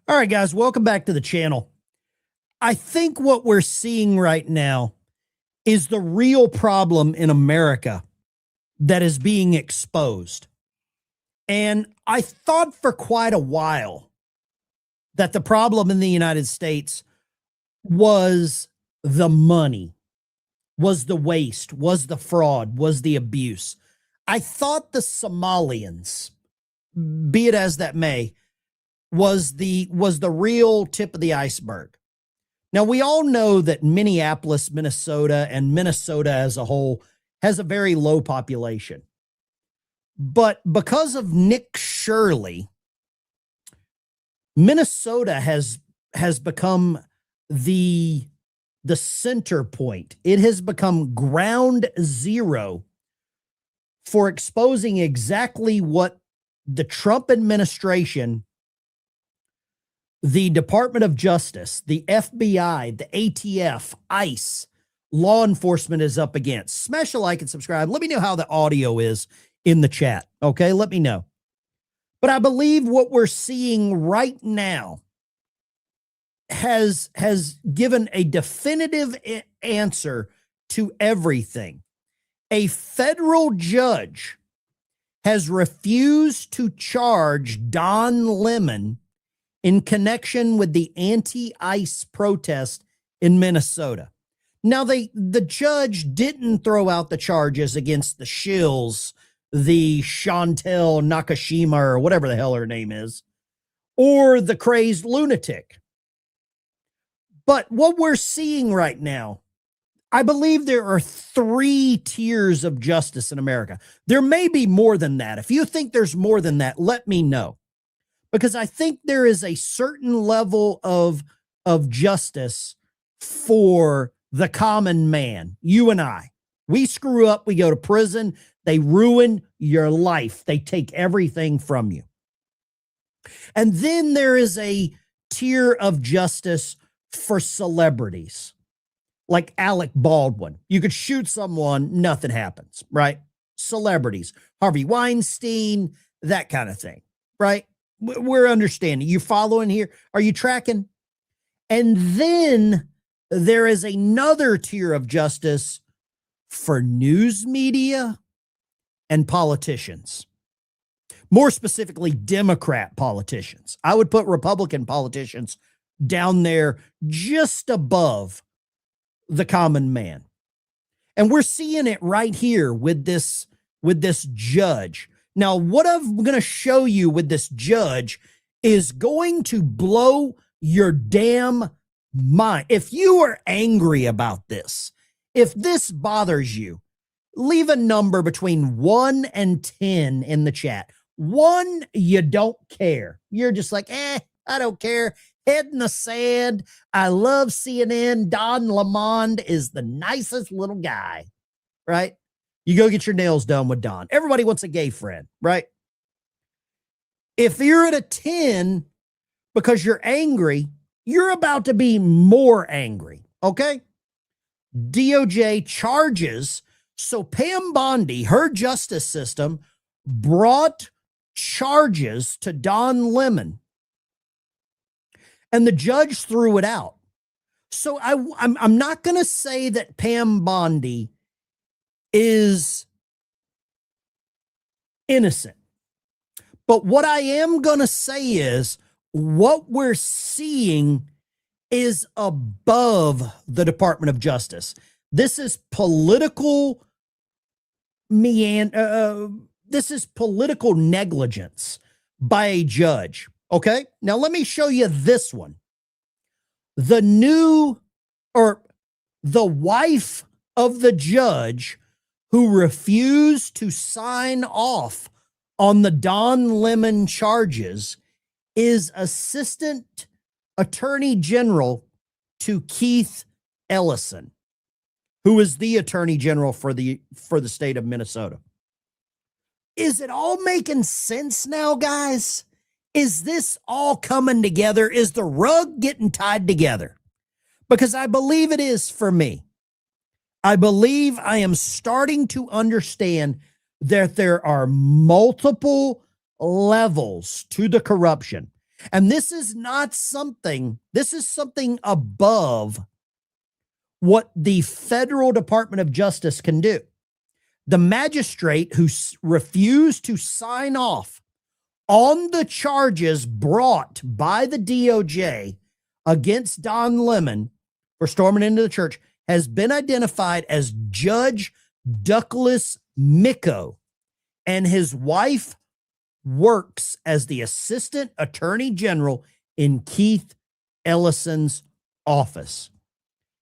All right, guys, welcome back to the channel. I think what we're seeing right now is the real problem in America that is being exposed. And I thought for quite a while that the problem in the United States was the money, was the waste, was the fraud, was the abuse. I thought the Somalians, be it as that may, was the real tip of the iceberg. Now, we all know that Minneapolis, Minnesota, and Minnesota as a whole has a very low population. But because of Nick Shirley, Minnesota has become the center point. It has become ground zero for exposing exactly what the Trump administration, the Department of Justice, the FBI, the ATF, ICE, law enforcement is up against. Smash a like and subscribe. Let me know how the audio is in the chat. Okay, let me know. But I believe what we're seeing right now has given a definitive answer to everything. A federal judge has refused to charge Don Lemon in connection with the anti-ICE protest in Minnesota. Now, the judge didn't throw out the charges against the shills, the Chantel Nakashima, or whatever the hell her name is, or the crazed lunatic. But what we're seeing right now, I believe there are 3 tiers of justice in America. There may be more than that. If you think there's more than that, let me know. Because I think there is a certain level of justice for the common man, you and I. We screw up, we go to prison, they ruin your life. They take everything from you. And then there is a tier of justice for celebrities, like Alec Baldwin. You could shoot someone, nothing happens, right? Celebrities, Harvey Weinstein, that kind of thing, right? We're understanding. You following here? Are you tracking? And then there is another tier of justice for news media and politicians. More specifically, Democrat politicians. I would put Republican politicians down there just above the common man. And we're seeing it right here with this judge. Now, what I'm going to show you with this judge is going to blow your damn mind. If you are angry about this, if this bothers you, leave a number between 1 and 10 in the chat. 1, you don't care. You're just like, I don't care. Head in the sand. I love CNN. Don Lemon is the nicest little guy, right? You go get your nails done with Don. Everybody wants a gay friend, right? If you're at a 10 because you're angry, you're about to be more angry, okay? DOJ charges. So Pam Bondi, her justice system, brought charges to Don Lemon, and the judge threw it out. So I'm not going to say that Pam Bondi is innocent. But what I am going to say is what we're seeing is above the Department of Justice. This is political this is political negligence by a judge. Okay? Now let me show you this one. The wife of the judge who refused to sign off on the Don Lemon charges is Assistant Attorney General to Keith Ellison, who is the Attorney General for the state of Minnesota. Is it all making sense now, guys? Is this all coming together? Is the rug getting tied together? Because I believe it is for me. I believe I am starting to understand that there are multiple levels to the corruption. And this is not something, this is something above what the federal Department of Justice can do. The magistrate who refused to sign off on the charges brought by the DOJ against Don Lemon for storming into the church has been identified as Judge Douglas Micco, and his wife works as the Assistant Attorney General in Keith Ellison's office.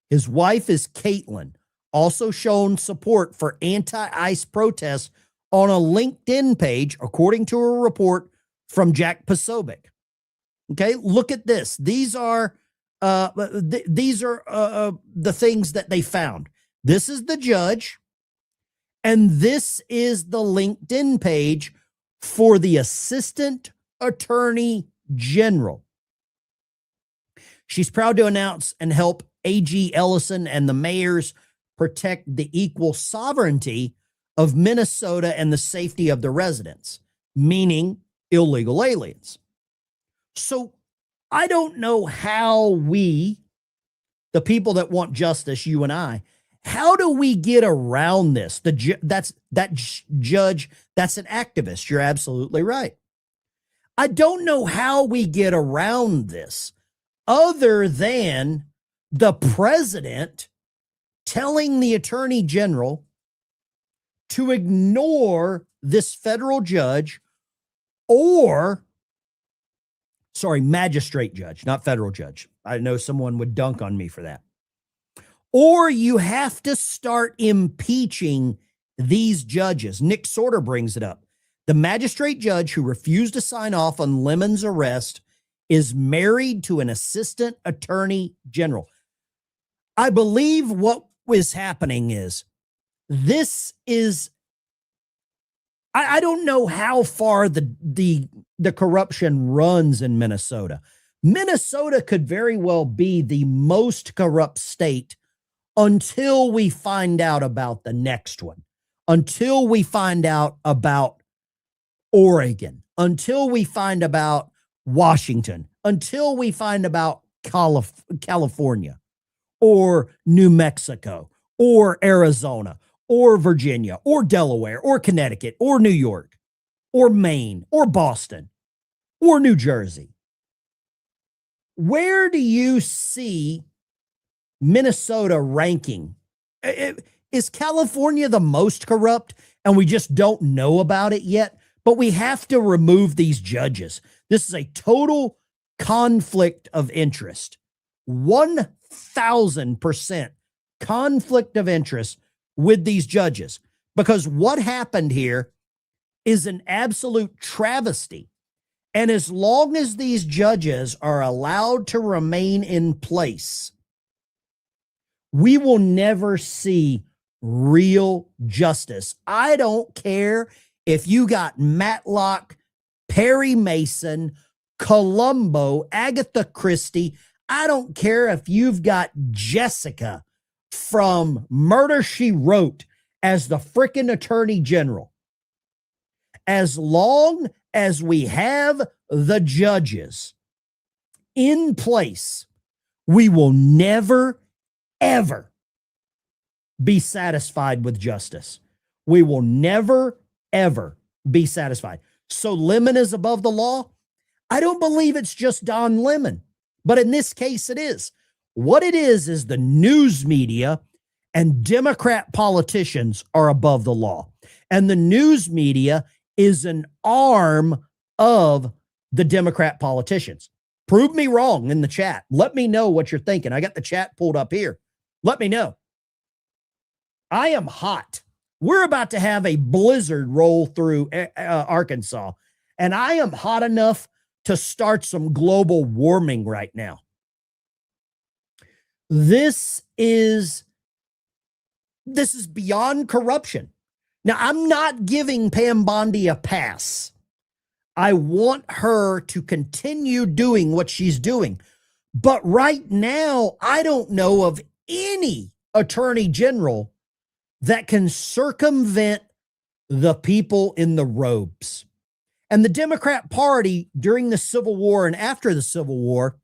His wife is Caitlin, also shown support for anti-ICE protests on a LinkedIn page, according to a report from Jack Posobiec. Okay, look at this. These are the things that they found. This is the judge, and this is the LinkedIn page for the Assistant Attorney General. She's proud to announce and help AG Ellison and the mayors protect the equal sovereignty of Minnesota and the safety of the residents, meaning illegal aliens. So I don't know how we, the people that want justice, you and I, how do we get around this? That judge, that's an activist. You're absolutely right. I don't know how we get around this other than the president telling the attorney general to ignore this federal judge magistrate judge, not federal judge. I know someone would dunk on me for that. Or you have to start impeaching these judges. Nick Sorter brings it up. The magistrate judge who refused to sign off on Lemon's arrest is married to an assistant attorney general. I believe what is happening is I don't know how far the corruption runs in Minnesota. Minnesota could very well be the most corrupt state until we find out about the next one, until we find out about Oregon, until we find about Washington, until we find about California or New Mexico or Arizona or Virginia or Delaware or Connecticut or New York or Maine or Boston or New Jersey. Where do you see Minnesota ranking? Is California the most corrupt and we just don't know about it yet? But we have to remove these judges. This is a total conflict of interest. 1,000% conflict of interest with these judges, because what happened here is an absolute travesty. And as long as these judges are allowed to remain in place, we will never see real justice. I don't care if you got Matlock, Perry Mason, Columbo, Agatha Christie. I don't care if you've got Jessica from Murder, She Wrote as the frickin' attorney general. As long as we have the judges in place, we will never, ever be satisfied with justice. We will never, ever be satisfied. So Lemon is above the law? I don't believe it's just Don Lemon, but in this case it is. What it is the news media and Democrat politicians are above the law. And the news media is an arm of the Democrat politicians. Prove me wrong in the chat. Let me know what you're thinking. I got the chat pulled up here. Let me know. I am hot. We're about to have a blizzard roll through Arkansas, and I am hot enough to start some global warming right now. This is beyond corruption. Now, I'm not giving Pam Bondi a pass. I want her to continue doing what she's doing. But right now, I don't know of any attorney general that can circumvent the people in the robes. And the Democrat Party during the Civil War and after the Civil War,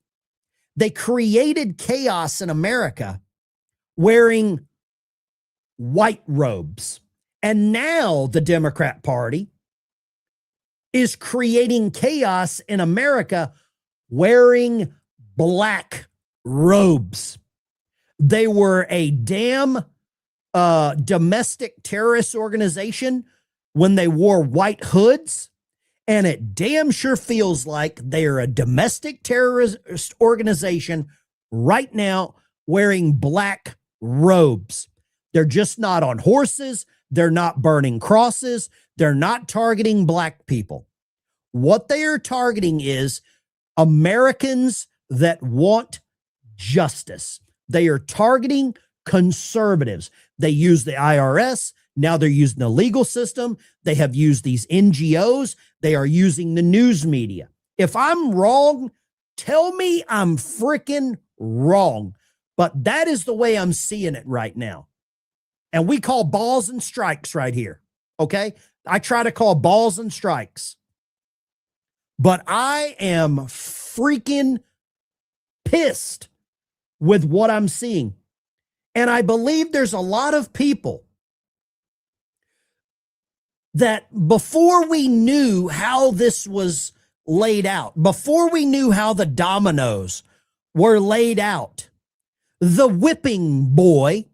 they created chaos in America wearing white robes. And now the Democrat Party is creating chaos in America wearing black robes. They were a damn domestic terrorist organization when they wore white hoods. And it damn sure feels like they're a domestic terrorist organization right now wearing black robes. They're just not on horses. They're not burning crosses. They're not targeting black people. What they are targeting is Americans that want justice. They are targeting conservatives. They use the IRS. Now they're using the legal system. They have used these NGOs. They are using the news media. If I'm wrong, tell me I'm freaking wrong. But that is the way I'm seeing it right now. And we call balls and strikes right here. Okay? I try to call balls and strikes. But I am freaking pissed with what I'm seeing. And I believe there's a lot of people that before we knew how this was laid out, before we knew how the dominoes were laid out, the whipping boy,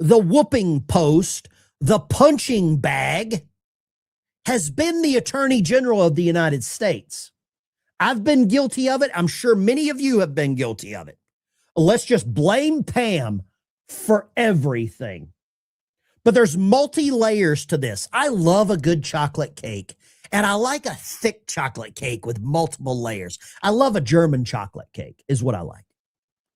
the whooping post, the punching bag has been the Attorney General of the United States. I've been guilty of it. I'm sure many of you have been guilty of it. Let's just blame Pam for everything. But there's multi-layers to this. I love a good chocolate cake, and I like a thick chocolate cake with multiple layers. I love a German chocolate cake is what I like,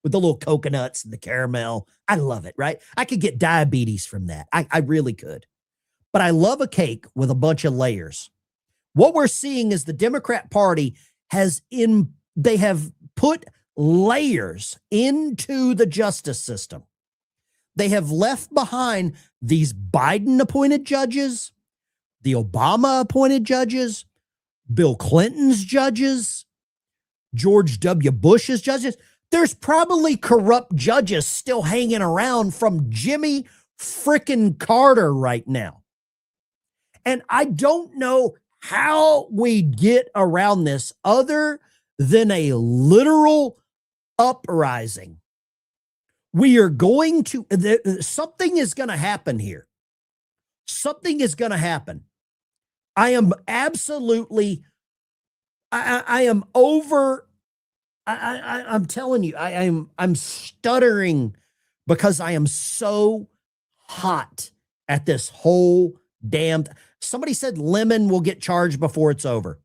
with the little coconuts and the caramel. I love it, right? I could get diabetes from that. I really could. But I love a cake with a bunch of layers. What we're seeing is the Democrat Party they have put layers into the justice system. They have left behind these Biden-appointed judges, the Obama-appointed judges, Bill Clinton's judges, George W. Bush's judges. There's probably corrupt judges still hanging around from Jimmy frickin' Carter right now. And I don't know how we get around this other than a literal uprising. We are going to, something is going to happen here. Something is going to happen. I am absolutely, I'm telling you, I'm stuttering because I am so hot at this whole damn. Somebody said Lemon will get charged before it's over.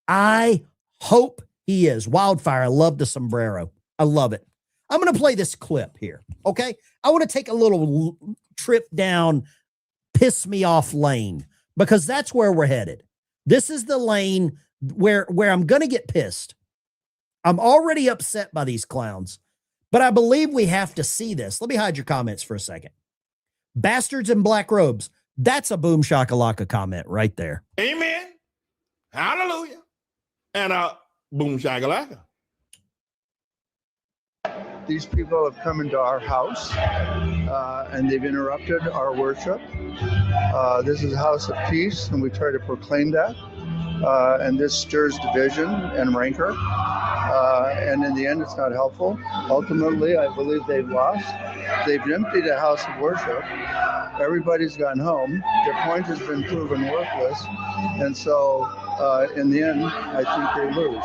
I hope he is. Wildfire, I love the sombrero. I love it. I'm going to play this clip here, okay? I want to take a little trip down piss me off lane because that's where we're headed. This is the lane where I'm going to get pissed. I'm already upset by these clowns, but I believe we have to see this. Let me hide your comments for a second. Bastards in black robes. That's a boom shakalaka comment right there. Amen. Hallelujah. And boom shakalaka. These people have come into our house and they've interrupted our worship. This is a house of peace, and we try to proclaim that. And this stirs division and rancor. And in the end, it's not helpful. Ultimately, I believe they've lost. They've emptied a house of worship. Everybody's gone home. Their point has been proven worthless. And so, in the end, I think they lose.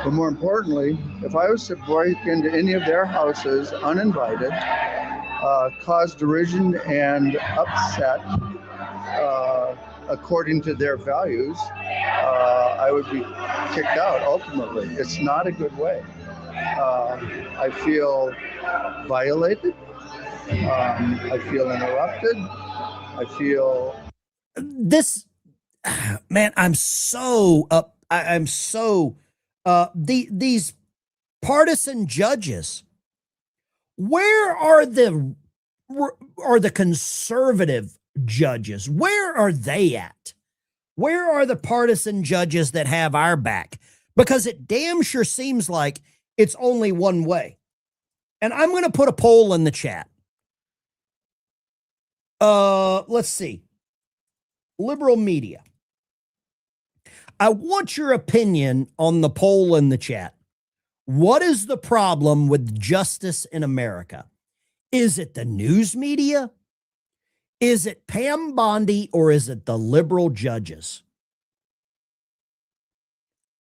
But more importantly, if I was to break into any of their houses uninvited, cause derision and upset according to their values, I would be kicked out ultimately. It's not a good way. I feel violated. I feel interrupted. I feel... This, man, I'm so up. I'm so... these partisan judges, where are the conservative judges? Where are they at? Where are the partisan judges that have our back? Because it damn sure seems like it's only one way. And I'm going to put a poll in the chat. Let's see. Liberal media. I want your opinion on the poll in the chat. What is the problem with justice in America? Is it the news media? Is it Pam Bondi, or is it the liberal judges?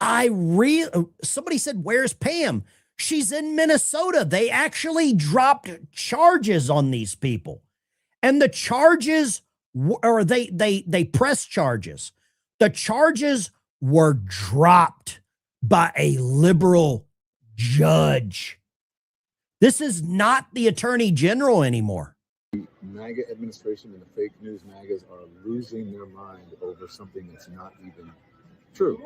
Somebody said, where's Pam? She's in Minnesota. They actually dropped charges on these people. And the charges, or they pressed charges. The charges were dropped by a liberal judge. This is not the attorney general anymore. MAGA administration and the fake news MAGAs are losing their mind over something that's not even true.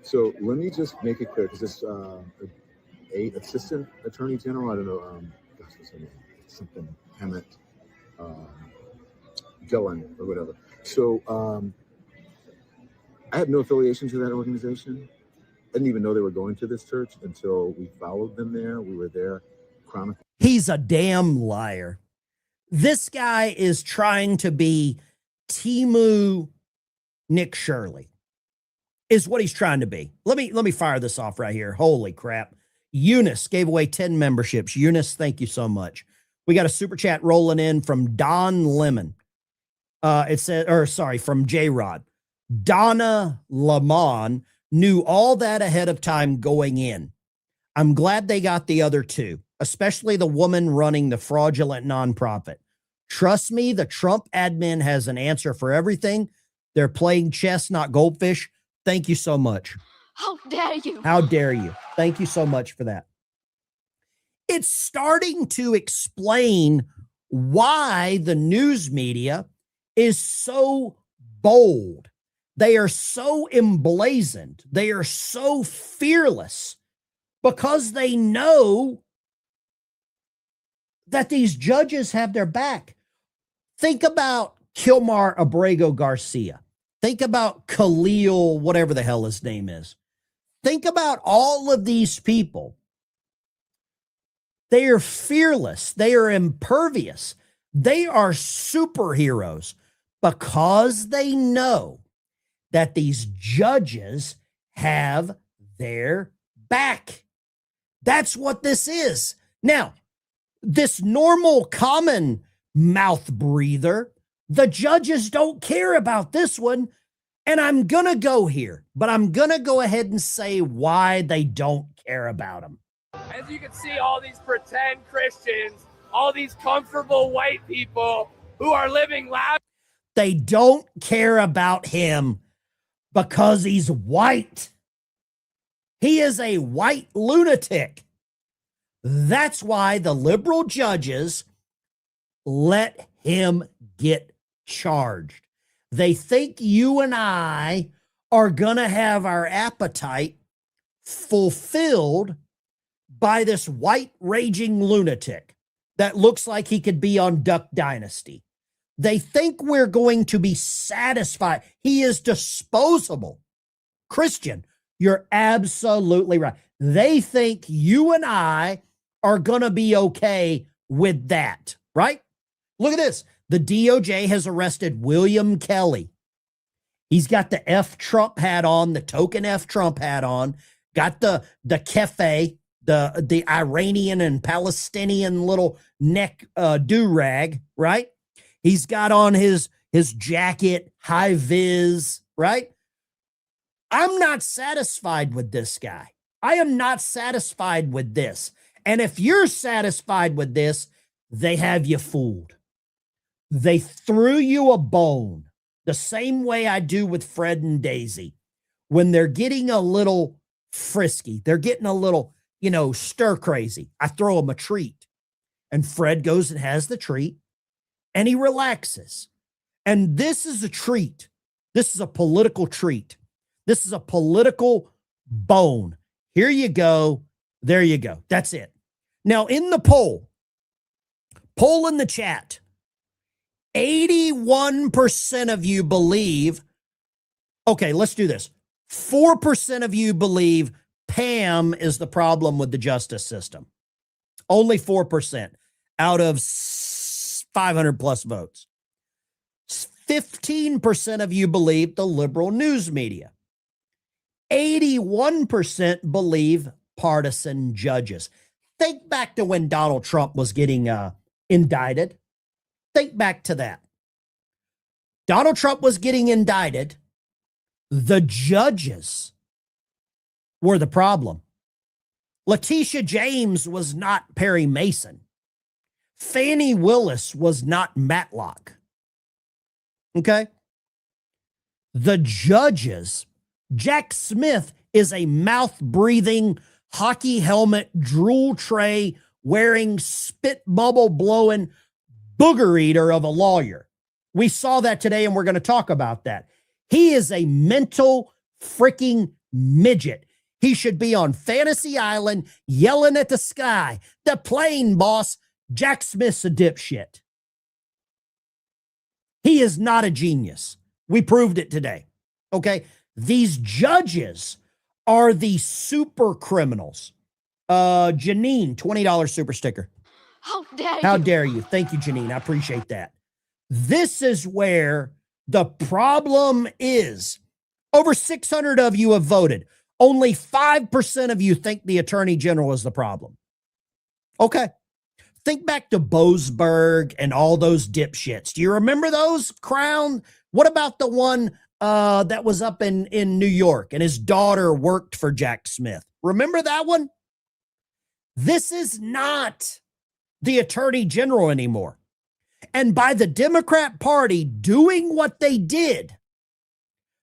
So let me just make it clear, because it's a assistant attorney general, I don't know, gosh, what's her name? Something Hammett, Gillen or whatever. So I had no affiliation to that organization. I didn't even know they were going to this church until we followed them there. We were there chronicling. He's a damn liar. This guy is trying to be Timu Nick Shirley, is what he's trying to be. Let me fire this off right here. Holy crap. Eunice gave away 10 memberships. Eunice, thank you so much. We got a super chat rolling in from Don Lemon. It said, or sorry, from J-Rod. Donna Lamont knew all that ahead of time going in. I'm glad they got the other two, especially the woman running the fraudulent nonprofit. Trust me, the Trump admin has an answer for everything. They're playing chess, not goldfish. Thank you so much. How dare you? How dare you? Thank you so much for that. It's starting to explain why the news media is so bold. They are so emblazoned. They are so fearless because they know that these judges have their back. Think about Kilmar Abrego Garcia. Think about Khalil, whatever the hell his name is. Think about all of these people. They are fearless. They are impervious. They are superheroes because they know that these judges have their back. That's what this is. Now, this normal common mouth breather, the judges don't care about this one. And I'm going to go here, but I'm going to go ahead and say why they don't care about him. As you can see, all these pretend Christians, all these comfortable white people who are living loud. They don't care about him because he's white. He is a white lunatic. That's why the liberal judges let him get charged. They think you and I are going to have our appetite fulfilled by this white raging lunatic that looks like he could be on Duck Dynasty. They think we're going to be satisfied. He is disposable. Christian, you're absolutely right. They think you and I are going to be okay with that, right? Look at this. The DOJ has arrested William Kelly. He's got the F Trump hat on, the token F Trump hat on, got the kefe, the Iranian and Palestinian little neck do-rag, right? He's got on his jacket, high vis, right? I'm not satisfied with this guy. I am not satisfied with this. And if you're satisfied with this, they have you fooled. They threw you a bone the same way I do with Fred and Daisy. When they're getting a little frisky, they're getting a little, stir crazy. I throw them a treat. And Fred goes and has the treat and he relaxes. And this is a treat. This is a political treat. This is a political bone. Here you go. There you go. That's it. Now, in the poll in the chat, 81% of you believe Okay, let's do this. 4% of you believe Pam is the problem with the justice system. Only 4% out of 500 plus votes. 15% of you believe the liberal news media. 81% believe partisan judges. Think back to when Donald Trump was getting indicted. Think back to that. Donald Trump was getting indicted. The judges were the problem. Letitia James was not Perry Mason. Fannie Willis was not Matlock. Okay? The judges, Jack Smith is a mouth-breathing, hockey helmet, drool tray wearing, spit bubble blowing booger eater of a lawyer. We saw that today, and we're going to talk about that. He is a mental freaking midget. He should be on Fantasy Island yelling at the sky. The plane, boss. Jack Smith's a dipshit. He is not a genius. We proved it today. Okay? These judges are the super criminals. Janine, $20 super sticker. How dare you? How dare you? Thank you, Janine. I appreciate that. This is where the problem is. Over 600 of you have voted. Only 5% of you think the attorney general is the problem. Okay. Think back to Boasberg and all those dipshits. Do you remember those, Crown? What about the one that was up in New York and his daughter worked for Jack Smith? Remember that one? This is not the attorney general anymore. And by the Democrat Party doing what they did,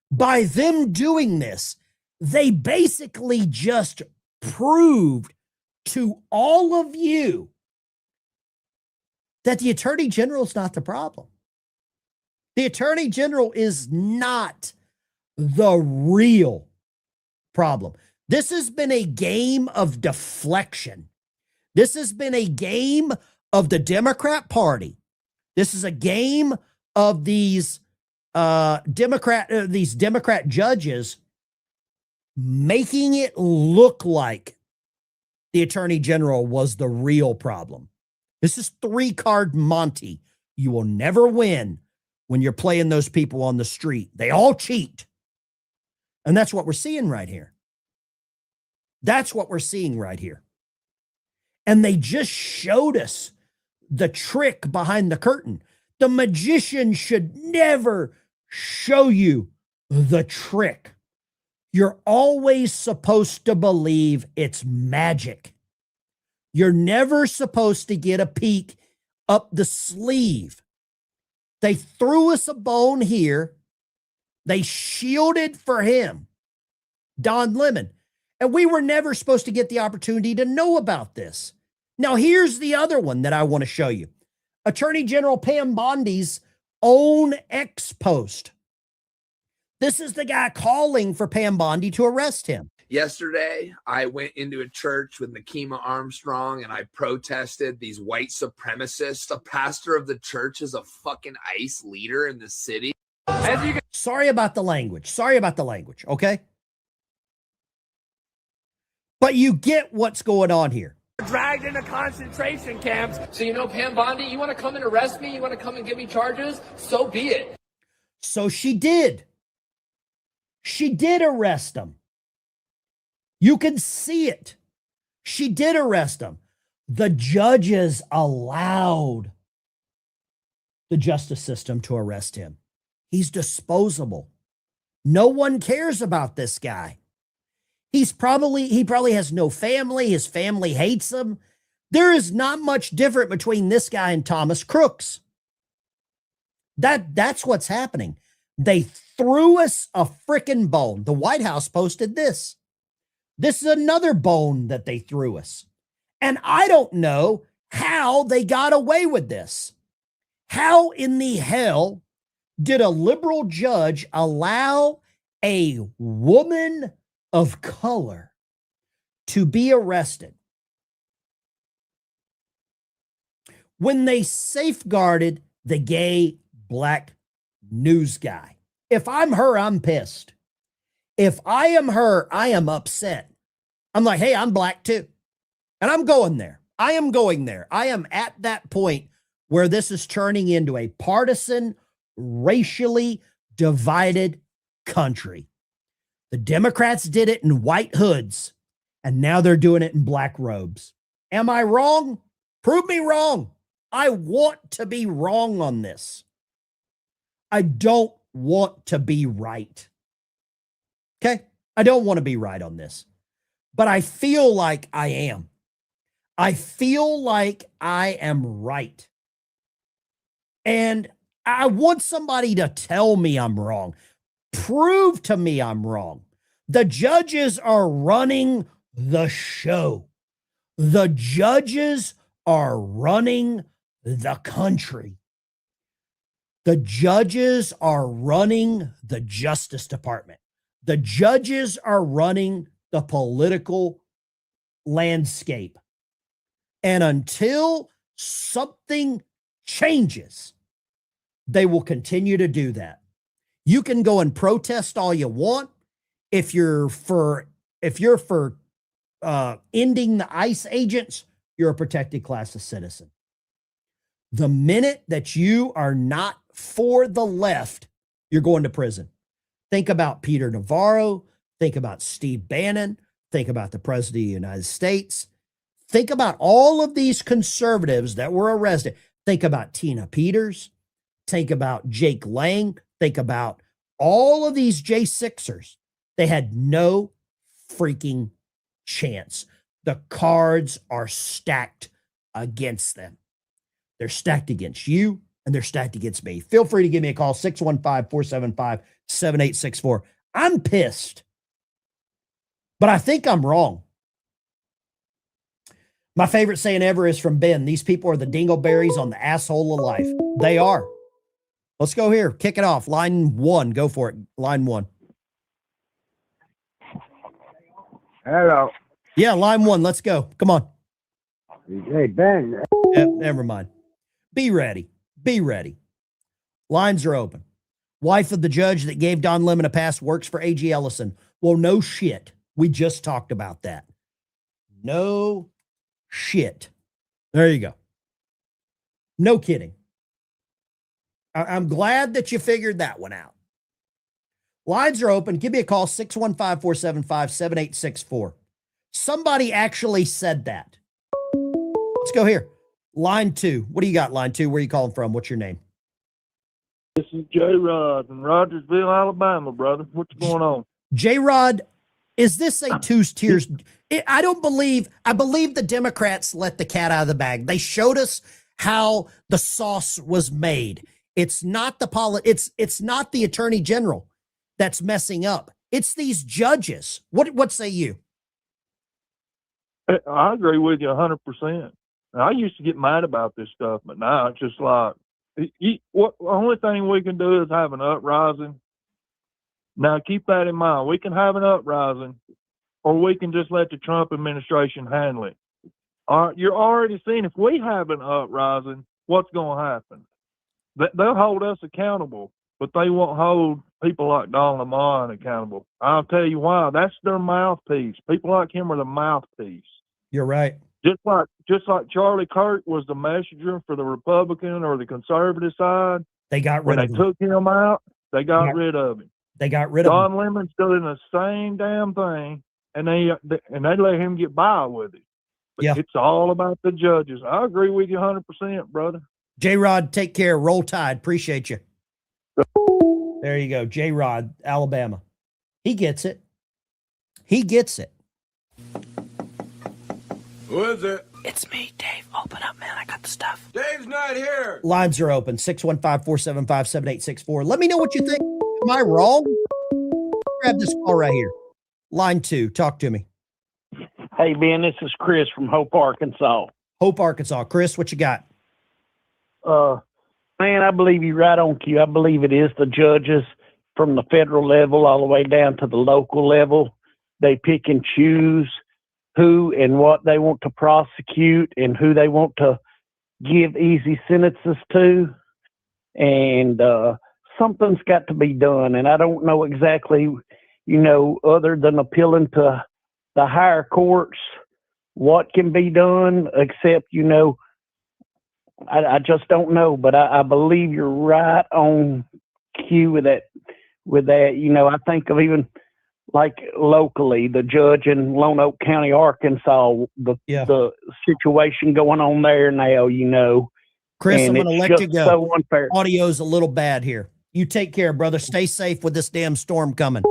by them doing this, they basically just proved to all of you that the attorney general is not the problem. The attorney general is not the real problem. This has been a game of deflection. This has been a game of the Democrat Party. This is a game of these Democrat judges making it look like the attorney general was the real problem. This is 3-card Monty. You will never win when you're playing those people on the street. They all cheat. And that's what we're seeing right here. That's what we're seeing right here. And they just showed us the trick behind the curtain. The magician should never show you the trick. You're always supposed to believe it's magic. You're never supposed to get a peek up the sleeve. They threw us a bone here. They shielded for him, Don Lemon. And we were never supposed to get the opportunity to know about this. Now, here's the other one that I want to show you. Attorney General Pam Bondi's own ex-post. This is the guy calling for Pam Bondi to arrest him. Yesterday, I went into a church with Nakima Armstrong and I protested these white supremacists. A pastor of the church is a fucking ICE leader in the city. Sorry about the language. Sorry about the language, okay? But you get what's going on here. Dragged into concentration camps. So, Pam Bondi, you want to come and arrest me? You want to come and give me charges? So be it. So she did. She did arrest him. You can see it. She did arrest him. The judges allowed the justice system to arrest him. He's disposable. No one cares about this guy. He probably has no family. His family hates him. There is not much different between this guy and Thomas Crooks. That's what's happening. They threw us a freaking bone. The White House posted this. This is another bone that they threw us. And I don't know how they got away with this. How in the hell did a liberal judge allow a woman of color to be arrested when they safeguarded the gay black news guy? If I'm her, I'm pissed. If I am her, I am upset. I'm like, hey, I'm black too. And I'm going there. I am going there. I am at that point where this is turning into a partisan, racially divided country. The Democrats did it in white hoods, and now they're doing it in black robes. Am I wrong? Prove me wrong. I want to be wrong on this. I don't want to be right. Okay? I don't want to be right on this, but I feel like I am. I feel like I am right. And I want somebody to tell me I'm wrong. Prove to me I'm wrong. The judges are running the show. The judges are running the country. The judges are running the Justice Department. The judges are running the political landscape. And until something changes, they will continue to do that. You can go and protest all you want. If you're for ending the ICE agents, you're a protected class of citizen. The minute that you are not for the left, you're going to prison. Think about Peter Navarro. Think about Steve Bannon. Think about the President of the United States. Think about all of these conservatives that were arrested. Think about Tina Peters. Think about Jake Lang. Think about all of these J6ers. They had no freaking chance. The cards are stacked against them. They're stacked against you, and they're stacked against me. Feel free to give me a call, 615-475-7864. I'm pissed, but I think I'm wrong. My favorite saying ever is from Ben. These people are the dingleberries on the asshole of life. They are. Let's go here. Kick it off. Line 1. Go for it. Line 1. Hello. Yeah, line 1. Let's go. Come on. Hey, Ben. Never mind. Be ready. Be ready. Lines are open. Wife of the judge that gave Don Lemon a pass works for A.G. Ellison. Well, no shit. We just talked about that. No shit. There you go. No kidding. I'm glad that you figured that one out. Lines are open. Give me a call, 615-475-7864. Somebody actually said that. Let's go here. Line 2. What do you got, line 2? Where are you calling from? What's your name? This is J-Rod in Rogersville, Alabama, brother. What's going on? J-Rod, is this a two-tiers? I believe the Democrats let the cat out of the bag. They showed us how the sauce was made. It's not it's not the attorney general that's messing up. It's these judges. What say you? I agree with you 100%. I used to get mad about this stuff, but now it's just like, the only thing we can do is have an uprising. Now, keep that in mind. We can have an uprising, or we can just let the Trump administration handle it. You're already seeing if we have an uprising, what's going to happen? They'll hold us accountable, but they won't hold people like Don Lemon accountable. I'll tell you why. That's their mouthpiece. People like him are the mouthpiece. You're right. Just like Charlie Kirk was the messenger for the Republican or the conservative side. They got rid of him. When they took him out, they got rid of him. They got rid of him. Don Lemon's doing the same damn thing, and they let him get by with it. But it's all about the judges. I agree with you 100%, brother. J-Rod, take care. Roll Tide. Appreciate you. There you go. J-Rod, Alabama. He gets it. He gets it. Who is it? It's me, Dave. Open up, man. I got the stuff. Dave's not here. Lines are open. 615-475-7864. Let me know what you think. Am I wrong? Grab this call right here. Line 2. Talk to me. Hey, Ben, this is Chris from Hope, Arkansas. Hope, Arkansas. Chris, what you got? Man, I believe you're right on cue. I believe it is the judges from the federal level all the way down to the local level. They pick and choose who and what they want to prosecute and who they want to give easy sentences to. And something's got to be done. And I don't know exactly other than appealing to the higher courts, what can be done except, I just don't know, but I believe you're right on cue with that. I think of even like locally, the judge in Lone Oak County, Arkansas, the situation going on there now, Chris, and I'm going to it's let you just go. so unfair. Audio's a little bad here. You take care, brother. Stay safe with this damn storm coming.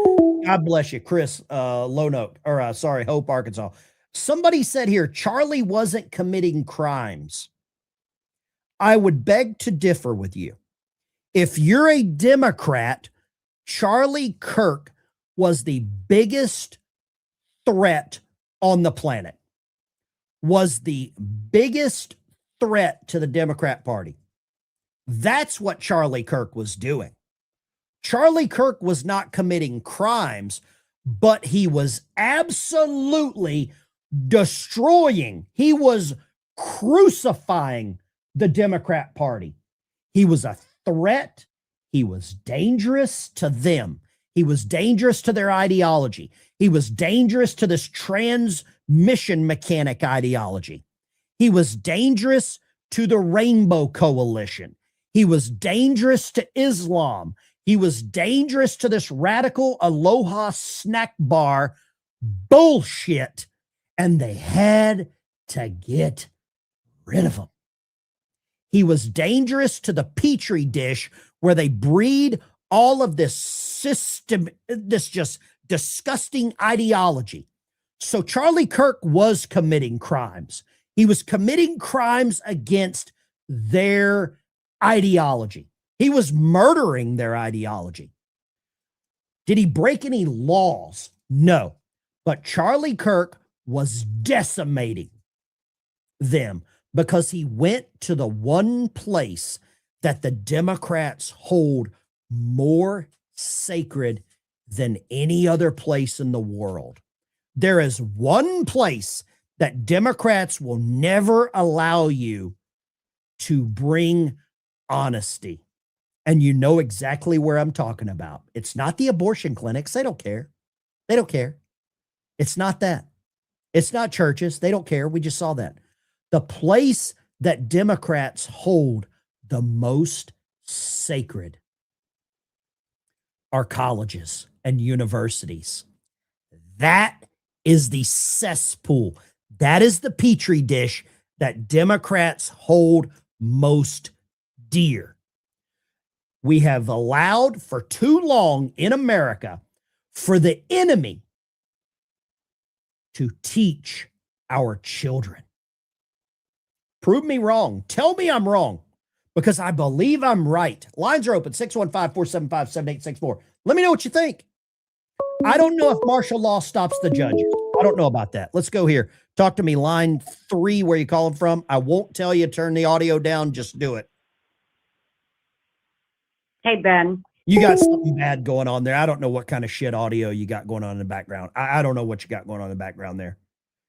God bless you, Chris, Lone Oak, or sorry, Hope, Arkansas. Somebody said here, Charlie wasn't committing crimes. I would beg to differ with you. If you're a Democrat, Charlie Kirk was the biggest threat on the planet, was the biggest threat to the Democrat Party. That's what Charlie Kirk was doing. Charlie Kirk was not committing crimes, but he was absolutely destroying. He was crucifying the Democrat Party. He was a threat. He was dangerous to them. He was dangerous to their ideology. He was dangerous to this transmission mechanic ideology. He was dangerous to the Rainbow Coalition. He was dangerous to Islam. He was dangerous to this radical Aloha snack bar bullshit. And they had to get rid of him. He was dangerous to the Petri dish where they breed all of this system, this just disgusting ideology. So Charlie Kirk was committing crimes. He was committing crimes against their ideology. He was murdering their ideology. Did he break any laws? No. But Charlie Kirk was decimating them because he went to the one place that the Democrats hold more sacred than any other place in the world. There is one place that Democrats will never allow you to bring honesty. And you know exactly where I'm talking about. It's not the abortion clinics. They don't care. They don't care. It's not that. It's not churches. They don't care. We just saw that. The place that Democrats hold the most sacred are colleges and universities. That is the cesspool. That is the Petri dish that Democrats hold most dear. We have allowed for too long in America for the enemy to teach our children. Prove me wrong. Tell me I'm wrong, because I believe I'm right. Lines are open, 615-475-7864. Let me know what you think. I don't know if martial law stops the judges. I don't know about that. Let's go here. Talk to me. Line 3, where you calling from? I won't tell you, turn the audio down. Just do it. Hey, Ben. You got something bad going on there. I don't know what kind of shit audio you got going on in the background. I don't know what you got going on in the background there.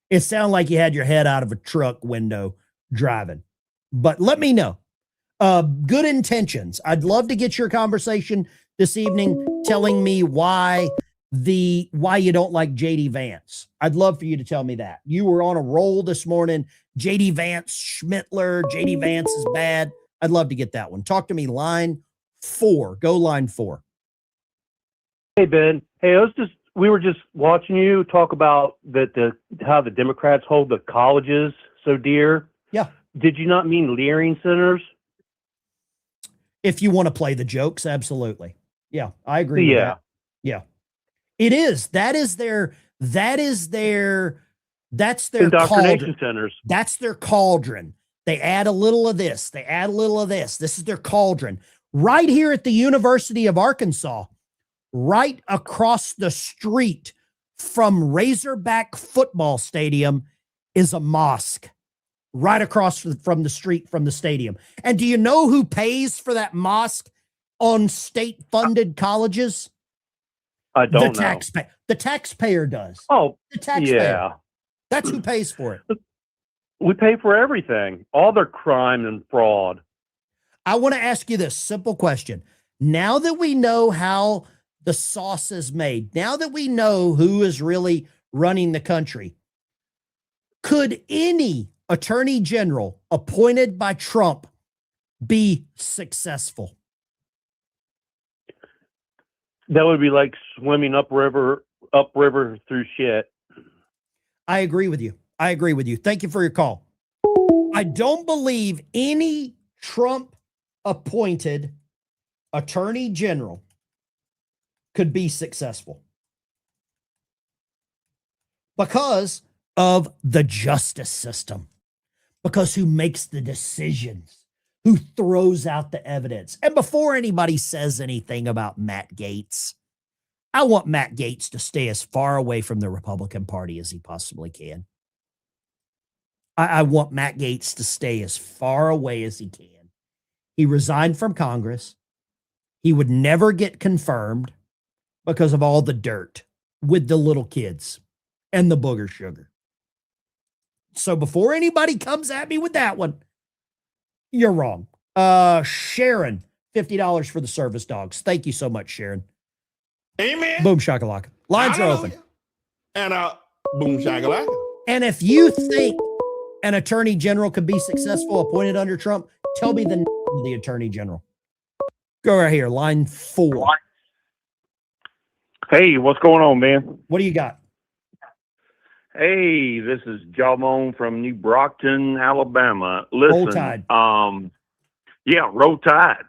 It sounded like you had your head out of a truck window driving. But let me know. Good intentions. I'd love to get your conversation this evening telling me why you don't like JD Vance. I'd love for you to tell me that. You were on a roll this morning. JD Vance, Schmittler, JD Vance is bad. I'd love to get that one. Talk to me. Line 4. Go line 4. Hey, Ben. Hey, we were just watching you talk about how the Democrats hold the colleges so dear. Yeah. Did you not mean Leering centers? If you want to play the jokes, absolutely. Yeah, I agree with that. Yeah. It is. That's their indoctrination centers. That's their cauldron. They add a little of this. They add a little of this. This is their cauldron. Right here at the University of Arkansas, right across the street from Razorback Football Stadium is a mosque. Right across from the street from the stadium. And do you know who pays for that mosque on state-funded colleges? I don't know. The taxpayer does. Oh, the taxpayer. Yeah. That's who pays for it. We pay for everything. All their crime and fraud. I want to ask you this simple question. Now that we know how the sauce is made, now that we know who is really running the country, could any attorney general appointed by Trump be successful? That would be like swimming upriver through shit. I agree with you. I agree with you. Thank you for your call. I don't believe any Trump appointed attorney general could be successful because of the justice system, because who makes the decisions, who throws out the evidence. And before anybody says anything about Matt Gaetz, I want Matt Gaetz to stay as far away from the Republican Party as he possibly can. I want Matt Gaetz to stay as far away as he can. He resigned from Congress. He would never get confirmed because of all the dirt with the little kids and the booger sugar. So before anybody comes at me with that one, you're wrong. Sharon, $50 for the service dogs. Thank you so much, Sharon. Amen. Boom shakalaka. Lines are open. And boom shakalaka. And if you think an attorney general could be successful appointed under Trump, tell me the name of the attorney general. Go right here, line 4. Hey, what's going on, man? What do you got? Hey, this is Jawbone from New Brockton, Alabama. Roll Listen, Tide. yeah, Roll Tide.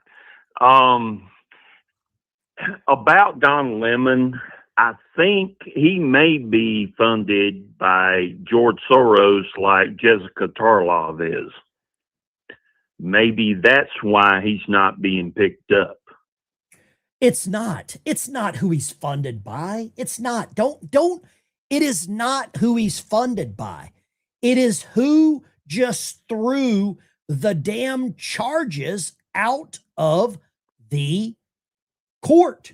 About Don Lemon, I think he may be funded by George Soros like Jessica Tarlov is. Maybe that's why he's not being picked up. It's not. It's not who he's funded by. It's not. It is not who he's funded by. It is who just threw the damn charges out of the court.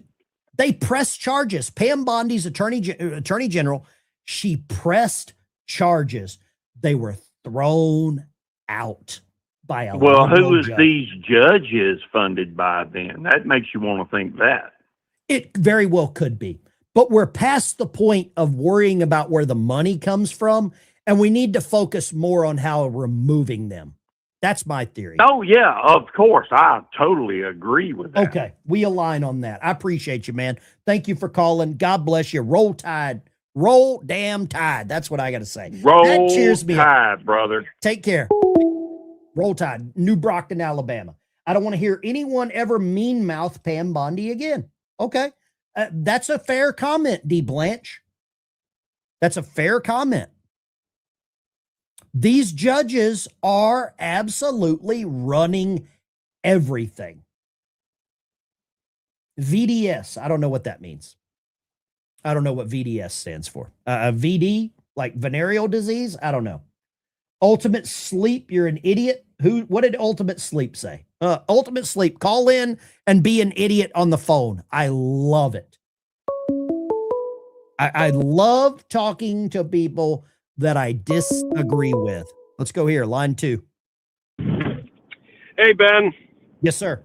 They pressed charges. Pam Bondi's attorney general, she pressed charges. They were thrown out by a Well, who is judge. these judges funded by then? That makes you want to think that. It very well could be. But we're past the point of worrying about where the money comes from, and we need to focus more on how removing them. That's my theory. Oh, yeah, of course. I totally agree with that. Okay, we align on that. I appreciate you, man. Thank you for calling. God bless you. Roll Tide. Roll damn Tide. That's what I got to say. Roll That cheers me up. Tide, brother. Take care. Roll Tide. New Brockton, Alabama. I don't want to hear anyone ever mean mouth Pam Bondi again. Okay. That's a fair comment, D. Blanche. That's a fair comment. These judges are absolutely running everything. VDS, I don't know what that means. I don't know what VDS stands for. VD, like venereal disease? I don't know. Ultimate Sleep, you're an idiot. What did Ultimate Sleep say? Ultimate Sleep, call in and be an idiot on the phone. I love it. I love talking to people that I disagree with. Let's go here. Line 2. Hey, Ben. Yes, sir.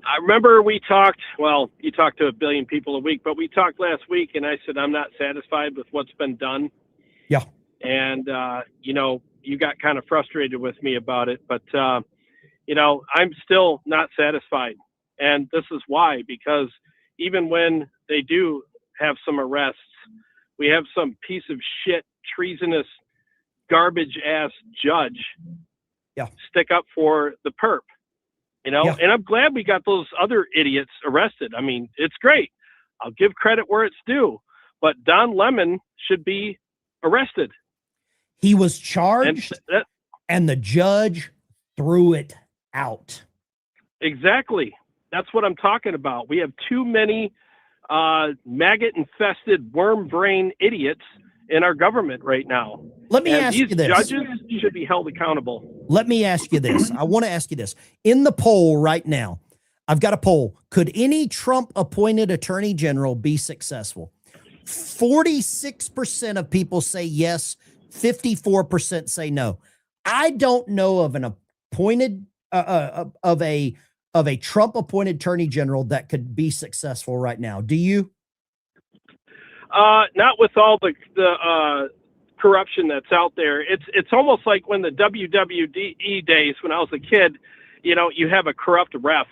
I remember we talked, well, you talk to a billion people a week, but we talked last week and I said, I'm not satisfied with what's been done. Yeah. And, you got kind of frustrated with me about it, but, I'm still not satisfied. And this is why, because even when they do have some arrests, we have some piece of shit, treasonous, garbage ass judge stick up for the perp, and I'm glad we got those other idiots arrested. I mean, it's great. I'll give credit where it's due, but Don Lemon should be arrested. He was charged and the judge threw it out. Exactly. That's what I'm talking about. We have too many maggot-infested worm brain idiots in our government right now. Let me ask you this. Judges should be held accountable. Let me ask you this. I want to ask you this. In the poll right now, I've got a poll. Could any Trump-appointed attorney general be successful? 46% of people say yes. 54% say no. I don't know of an appointed of a of a Trump appointed attorney general that could be successful right now. Do you? Not with all the corruption that's out there. It's almost like when the WWE days, when I was a kid, you know, you have a corrupt ref.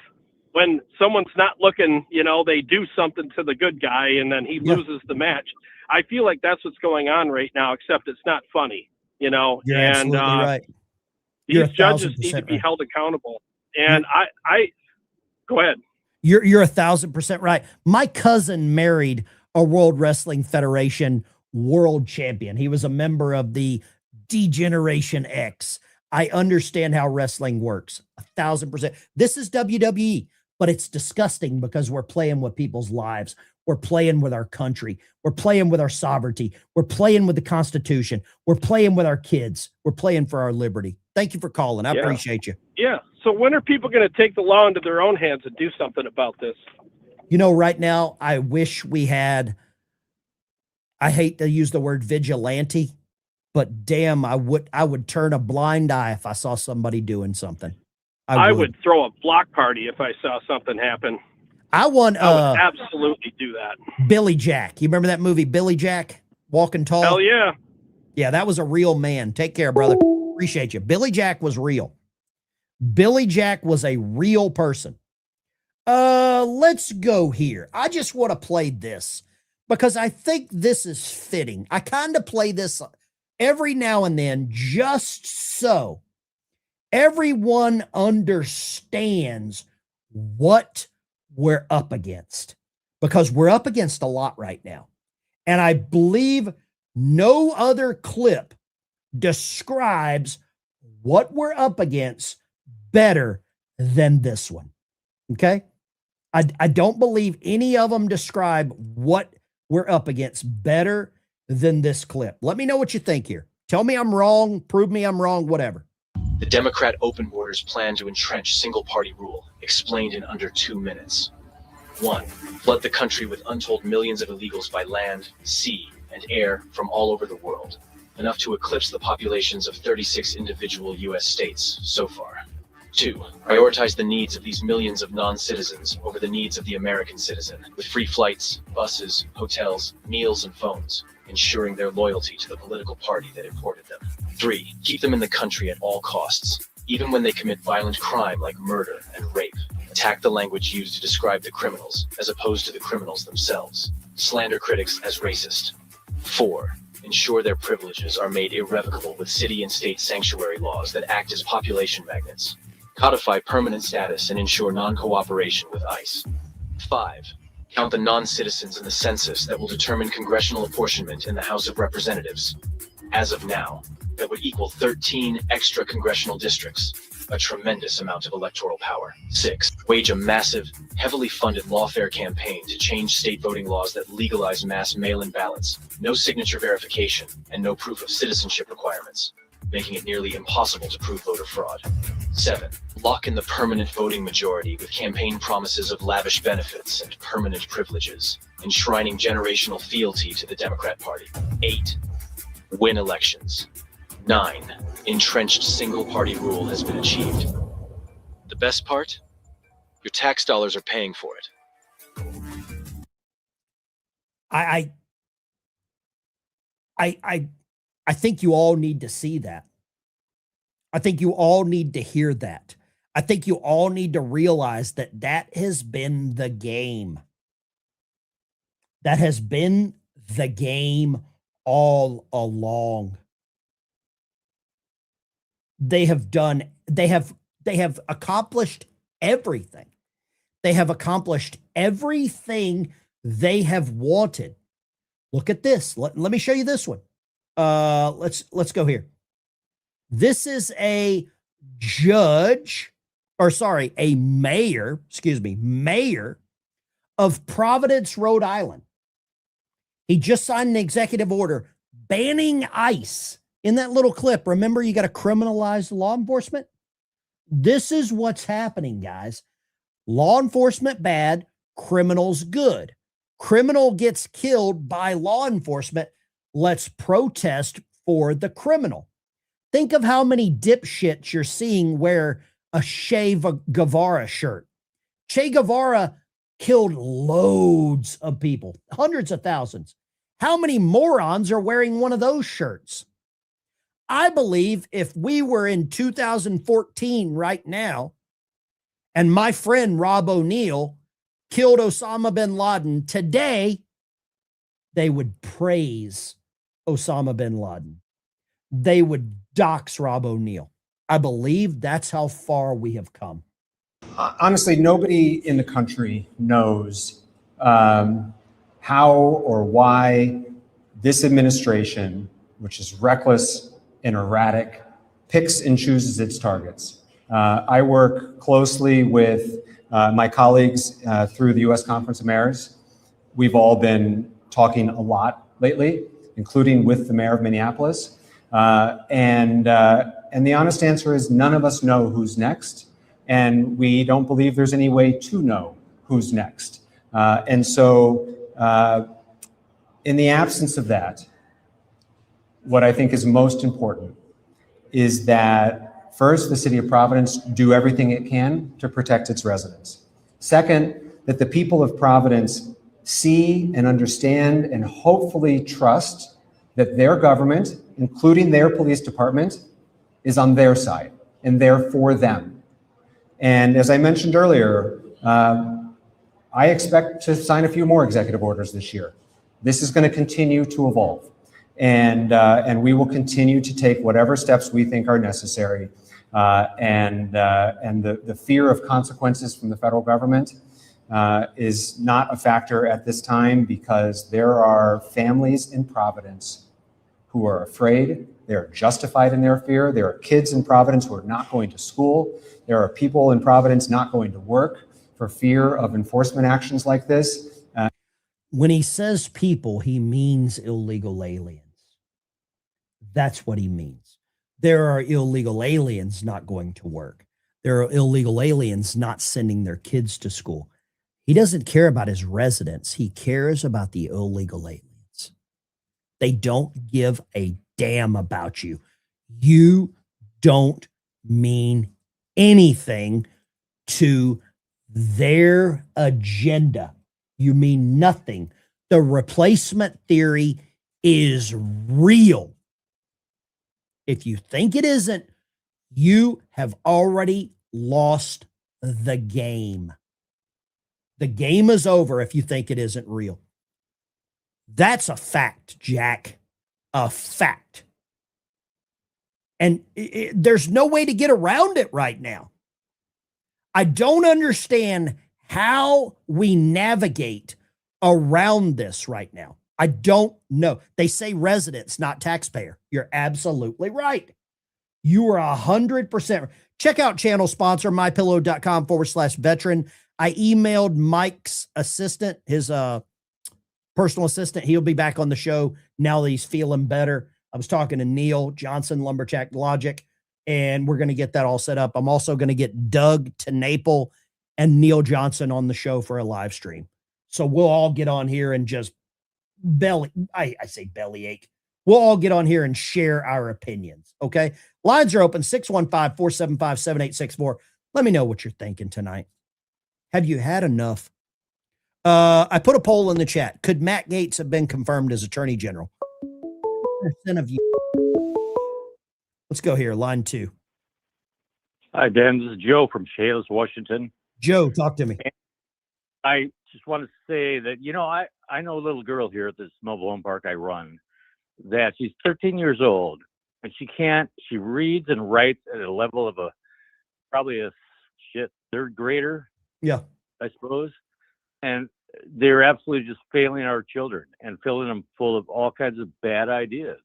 When someone's not looking, you know, they do something to the good guy and then he loses the match. I feel like that's what's going on right now, except it's not funny, you know. You're absolutely right. These judges need to be held accountable. And I go ahead. You're 1,000% right. My cousin married a World Wrestling Federation world champion. He was a member of the D-Generation X. I understand how wrestling works. 1,000%. This is WWE, but it's disgusting because we're playing with people's lives. We're playing with our country. We're playing with our sovereignty. We're playing with the Constitution. We're playing with our kids. We're playing for our liberty. Thank you for calling. I appreciate you. Yeah. So when are people going to take the law into their own hands and do something about this? You know, right now, I wish we had, I hate to use the word vigilante, but damn, I would turn a blind eye if I saw somebody doing something. I would throw a block party if I saw something happen. I would absolutely do that. Billy Jack. You remember that movie, Billy Jack, Walking Tall? Hell yeah. Yeah, that was a real man. Take care, brother. Appreciate you. Billy Jack was real. Billy Jack was a real person. Let's go here. I just want to play this because I think this is fitting. I kind of play this every now and then just so everyone understands what we're up against, because we're up against a lot right now. And I believe no other clip describes what we're up against better than this one. Okay. I don't believe any of them describe what we're up against better than this clip. Let me know what you think here. Tell me I'm wrong, prove me I'm wrong, whatever. The Democrat open borders plan to entrench single-party rule, explained in under 2 minutes. 1. Flood the country with untold millions of illegals by land, sea, and air from all over the world, enough to eclipse the populations of 36 individual U.S. states so far. 2. Prioritize the needs of these millions of non-citizens over the needs of the American citizen, with free flights, buses, hotels, meals, and phones, ensuring their loyalty to the political party that imported them. 3. Keep them in the country at all costs, even when they commit violent crime like murder and rape. Attack the language used to describe the criminals, as opposed to the criminals themselves. Slander critics as racist. 4. Ensure their privileges are made irrevocable with city and state sanctuary laws that act as population magnets. Codify permanent status and ensure non-cooperation with ICE. 5. Count the non-citizens in the census that will determine congressional apportionment in the House of Representatives. As of now, that would equal 13 extra congressional districts, a tremendous amount of electoral power. 6. Wage a massive, heavily funded lawfare campaign to change state voting laws that legalize mass mail-in ballots, no signature verification, and no proof of citizenship requirements, making it nearly impossible to prove voter fraud. 7. Lock in the permanent voting majority with campaign promises of lavish benefits and permanent privileges, enshrining generational fealty to the Democrat Party. 8. Win elections. 9. Entrenched single-party rule has been achieved. The best part? Your tax dollars are paying for it. I think you all need to see that. I think you all need to hear that. I think you all need to realize that that has been the game. That has been the game all along. They have accomplished everything. They have accomplished everything they have wanted. Look at this. Let me show you this one. Let's go here. This is a mayor of Providence, Rhode Island. He just signed an executive order banning ICE. In that little clip, remember, you got to criminalize law enforcement. This is what's happening, guys. Law enforcement bad, criminals good. Criminal gets killed by law enforcement. Let's protest for the criminal. Think of how many dipshits you're seeing wear a Che Guevara shirt. Che Guevara killed loads of people, hundreds of thousands. How many morons are wearing one of those shirts? I believe if we were in 2014 right now, and my friend Rob O'Neill killed Osama bin Laden today, they would praise Osama bin Laden. They would dox Rob O'Neill. I believe that's how far we have come. Honestly, nobody in the country knows how or why this administration, which is reckless and erratic, picks and chooses its targets. I work closely with my colleagues through the U.S. Conference of Mayors. We've all been talking a lot lately, including with the mayor of Minneapolis. And the honest answer is none of us know who's next. And we don't believe there's any way to know who's next. And so in the absence of that, what I think is most important is that first, the city of Providence do everything it can to protect its residents. Second, that the people of Providence see and understand and hopefully trust that their government, including their police department, is on their side and there for them. And as I mentioned earlier, I expect to sign a few more executive orders this year. This is going to continue to evolve. And we will continue to take whatever steps we think are necessary. And the fear of consequences from the federal government is not a factor at this time, because there are families in Providence who are afraid. They're justified in their fear. There are kids in Providence who are not going to school. There are people in Providence not going to work for fear of enforcement actions like this. When he says people, he means illegal aliens. That's what he means. There are illegal aliens not going to work. There are illegal aliens not sending their kids to school. He doesn't care about his residents. He cares about the illegal aliens. They don't give a damn about you. You don't mean anything to their agenda. You mean nothing. The replacement theory is real. If you think it isn't, you have already lost the game. The game is over if you think it isn't real. That's a fact, Jack. A fact. And there's no way to get around it right now. I don't understand how we navigate around this right now. I don't know. They say residents, not taxpayer. You're absolutely right. You are 100%. Check out channel sponsor, mypillow.com/veteran. I emailed Mike's assistant, his personal assistant. He'll be back on the show now that he's feeling better. I was talking to Neil Johnson, Lumberjack Logic, and we're going to get that all set up. I'm also going to get Doug TeNapel and Neil Johnson on the show for a live stream. So we'll all get on here and just I say bellyache. We'll all get on here and share our opinions. Okay. Lines are open 615-475-7864. Let me know what you're thinking tonight. Have you had enough? I put a poll in the chat. Could Matt Gaetz have been confirmed as Attorney General? % of you. Let's go here. Line 2. Hi, Dan. This is Joe from Chehalis, Washington. Joe, talk to me. I just want to say that, I know a little girl here at this mobile home park I run, that she's 13 years old, and she reads and writes at a level of probably a third grader. Yeah. I suppose. And they're absolutely just failing our children and filling them full of all kinds of bad ideas.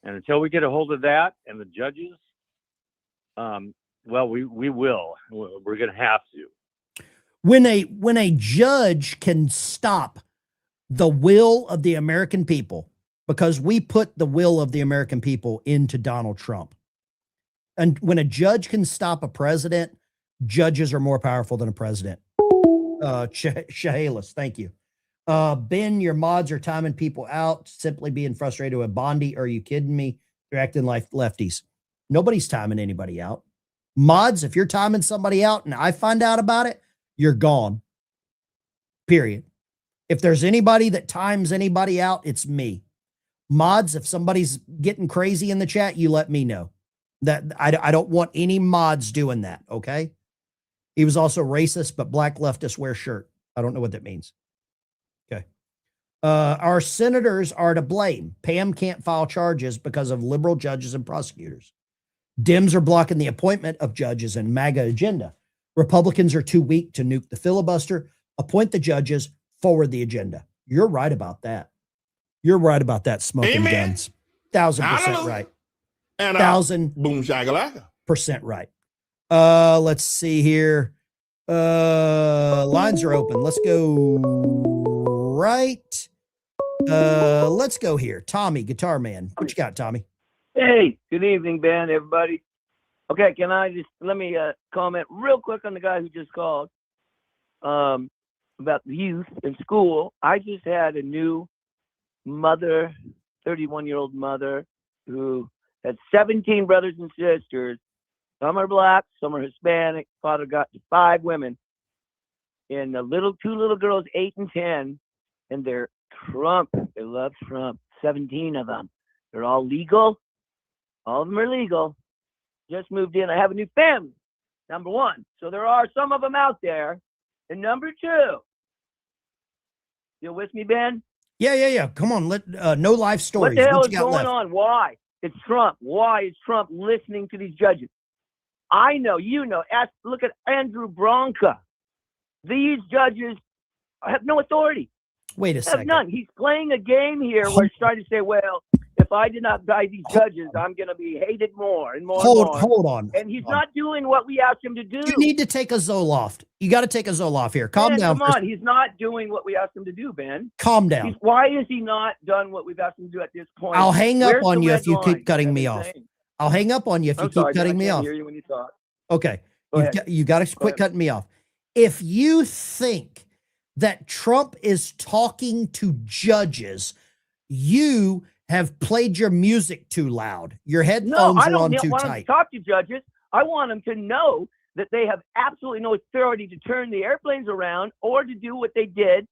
And until we get a hold of that and the judges, we will. We're going to have to. When a judge can stop the will of the American people, because we put the will of the American people into Donald Trump. And when a judge can stop a president, judges are more powerful than a president. Chehalis, thank you. Ben, your mods are timing people out, simply being frustrated with Bondi. Are you kidding me? They're acting like lefties. Nobody's timing anybody out. Mods, if you're timing somebody out and I find out about it, you're gone. Period. If there's anybody that times anybody out, it's me. Mods, if somebody's getting crazy in the chat, you let me know. That I don't want any mods doing that, okay? He was also racist, but black leftists wear shirt. I don't know what that means. Okay. Our senators are to blame. Pam can't file charges because of liberal judges and prosecutors. Dems are blocking the appointment of judges and MAGA agenda. Republicans are too weak to nuke the filibuster, appoint the judges, forward the agenda. You're right about that. You're right about that, smoking Amen. guns. 1,000% Hallelujah. right. And 1,000% right. Let's see here. Lines are open. Let's go right. Let's go here. Tommy, Guitar Man. What you got, Tommy? Hey, good evening, Ben, everybody. Okay, let me comment real quick on the guy who just called about the youth in school. I just had a new mother, 31-year-old mother, who had 17 brothers and sisters. Some are black, some are Hispanic. Father got 5 women. And the two little girls, 8 and 10, and they're Trump. They love Trump. 17 of them. They're all legal. All of them are legal. Just moved in. I have a new family, number 1. So there are some of them out there. And number 2, you with me, Ben? Yeah. Come on. No life stories. What the hell What is you got going left? on? Why? It's Trump. Why is Trump listening to these judges? I know, you know. Look at Andrew Bronca. These judges have no authority. Wait a Have second. none. He's playing a game here where he's trying to say, well, if I did not guide these judges, I'm going to be hated more and more and more. Hold on. And he's not doing what we asked him to do. You need to take a Zoloft. You got to take a Zoloft here. Calm Ben, down. Come on. He's not doing what we asked him to do, Ben. Calm down. Why is he not done what we've asked him to do at this point? I'll hang up Where's on the you red if you line? keep cutting That's me off. insane. I'll hang up on you if you I'm keep sorry, cutting Ben, me I can't off. hear you when you talk. Okay. Go ahead. You got to quit cutting me off. If you think that Trump is talking to judges, you have played your music too loud. Your No, headphones I are don't on too want him to tight. talk to judges. I want them to know that they have absolutely no authority to turn the airplanes around or to do what they did.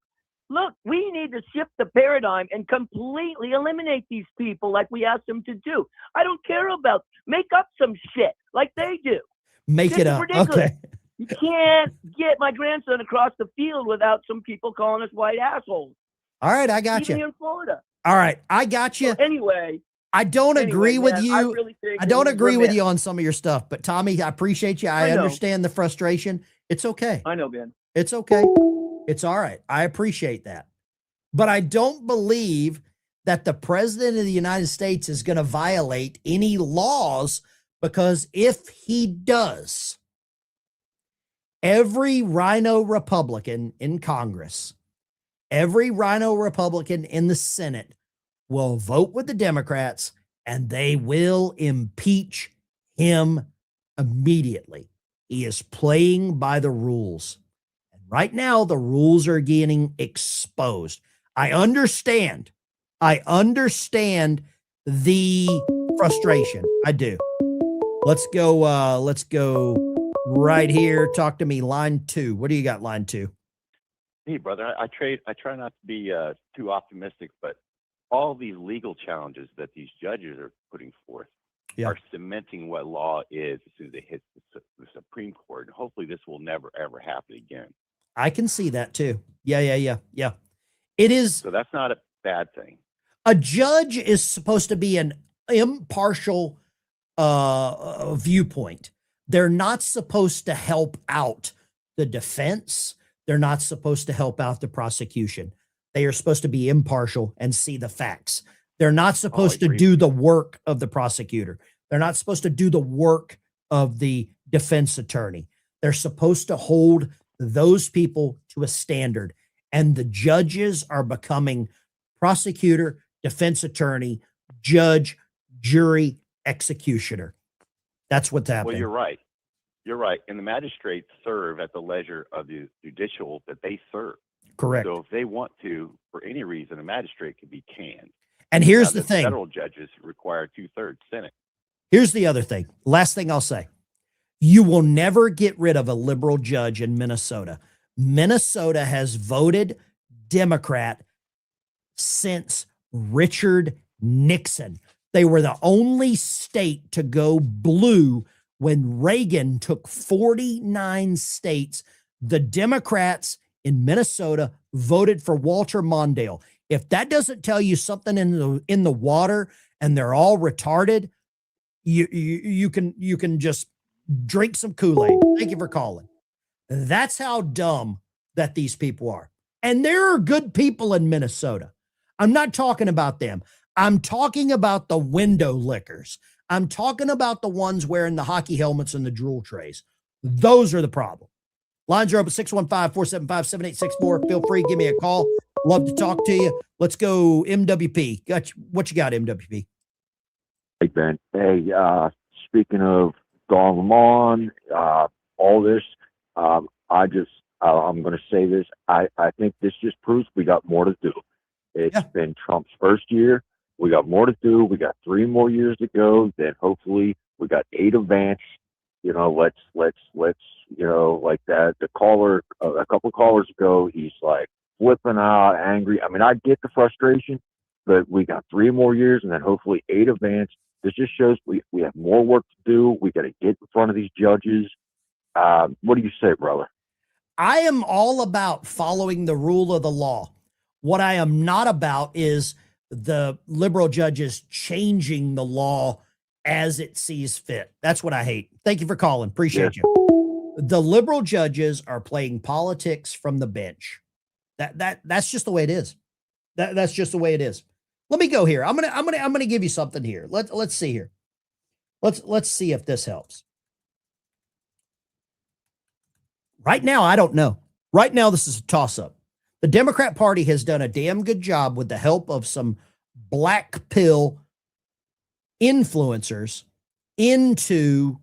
Look, we need to shift the paradigm and completely eliminate these people like we asked them to do. I don't care about, make up some shit like they do. Make This it is up. ridiculous. Okay. You can't get my grandson across the field without some people calling us white assholes. All right. I got Even you. here in Florida. All right. I got you. So anyway, I don't agree with man, you. I really think I don't we're agree with missed. you on some of your stuff, but Tommy, I appreciate you. I I know. understand the frustration. It's okay. I know, Ben. It's okay. It's all right. I appreciate that. But I don't believe that the president of the United States is going to violate any laws, because if he does, every rhino Republican in Congress, every rhino Republican in the Senate will vote with the Democrats, and they will impeach him immediately. He is playing by the rules. And right now, the rules are getting exposed. I understand the frustration. I do. Let's go right here. Talk to me. Line 2. What do you got, line 2? Hey, brother, I try not to be too optimistic, but all these legal challenges that these judges are putting forth are cementing what law is as soon as they hit the Supreme Court. And hopefully this will never, ever happen again. I can see that too. Yeah. It is. So that's not a bad thing. A judge is supposed to be an impartial viewpoint. They're not supposed to help out the defense. They're not supposed to help out the prosecution. They are supposed to be impartial and see the facts. They're not supposed to do the work of the prosecutor. They're not supposed to do the work of the defense attorney. They're supposed to hold those people to a standard. And the judges are becoming prosecutor, defense attorney, judge, jury, executioner. That's what's happening. Well, you're right. You're right. And the magistrates serve at the leisure of the judicial that they serve. Correct. So if they want to, for any reason, a magistrate can be canned. And here's Now, the thing. Federal judges require 2/3 Senate. Here's the other thing. Last thing I'll say. You will never get rid of a liberal judge in Minnesota Minnesota has voted Democrat since Richard Nixon. They were the only state to go blue when Reagan took 49 states. The Democrats in Minnesota voted for Walter Mondale. If that doesn't tell you something in the water and they're all retarded, you can just drink some Kool-Aid. Thank you for calling. That's how dumb that these people are. And there are good people in Minnesota. I'm not talking about them. I'm talking about the window lickers. I'm talking about the ones wearing the hockey helmets and the drool trays. Those are the problem. Lines are open 615-475-7864. Feel free, give me a call. Love to talk to you. Let's go MWP. What you got, MWP? Hey, Ben. Hey, speaking of Don Lemon, all this, I'm going to say this. I think this just proves we got more to do. It's been Trump's first year. We got more to do. We got 3 more years to go. Then hopefully we got 8 advance. Let's, like that. The caller, a couple of callers ago, he's like flipping out, angry. I mean, I get the frustration, but we got 3 more years and then hopefully 8 advance. This just shows we have more work to do. We got to get in front of these judges. What do you say, brother? I am all about following the rule of the law. What I am not about is the liberal judges changing the law as it sees fit. That's what I hate. Thank you for calling. Appreciate you. The liberal judges are playing politics from the bench. That's just the way it is. That's just the way it is. Let me go here. I'm gonna give you something here. Let's see here. Let's see if this helps. Right now, I don't know. Right now, this is a toss-up. The Democrat Party has done a damn good job with the help of some black pill influencers into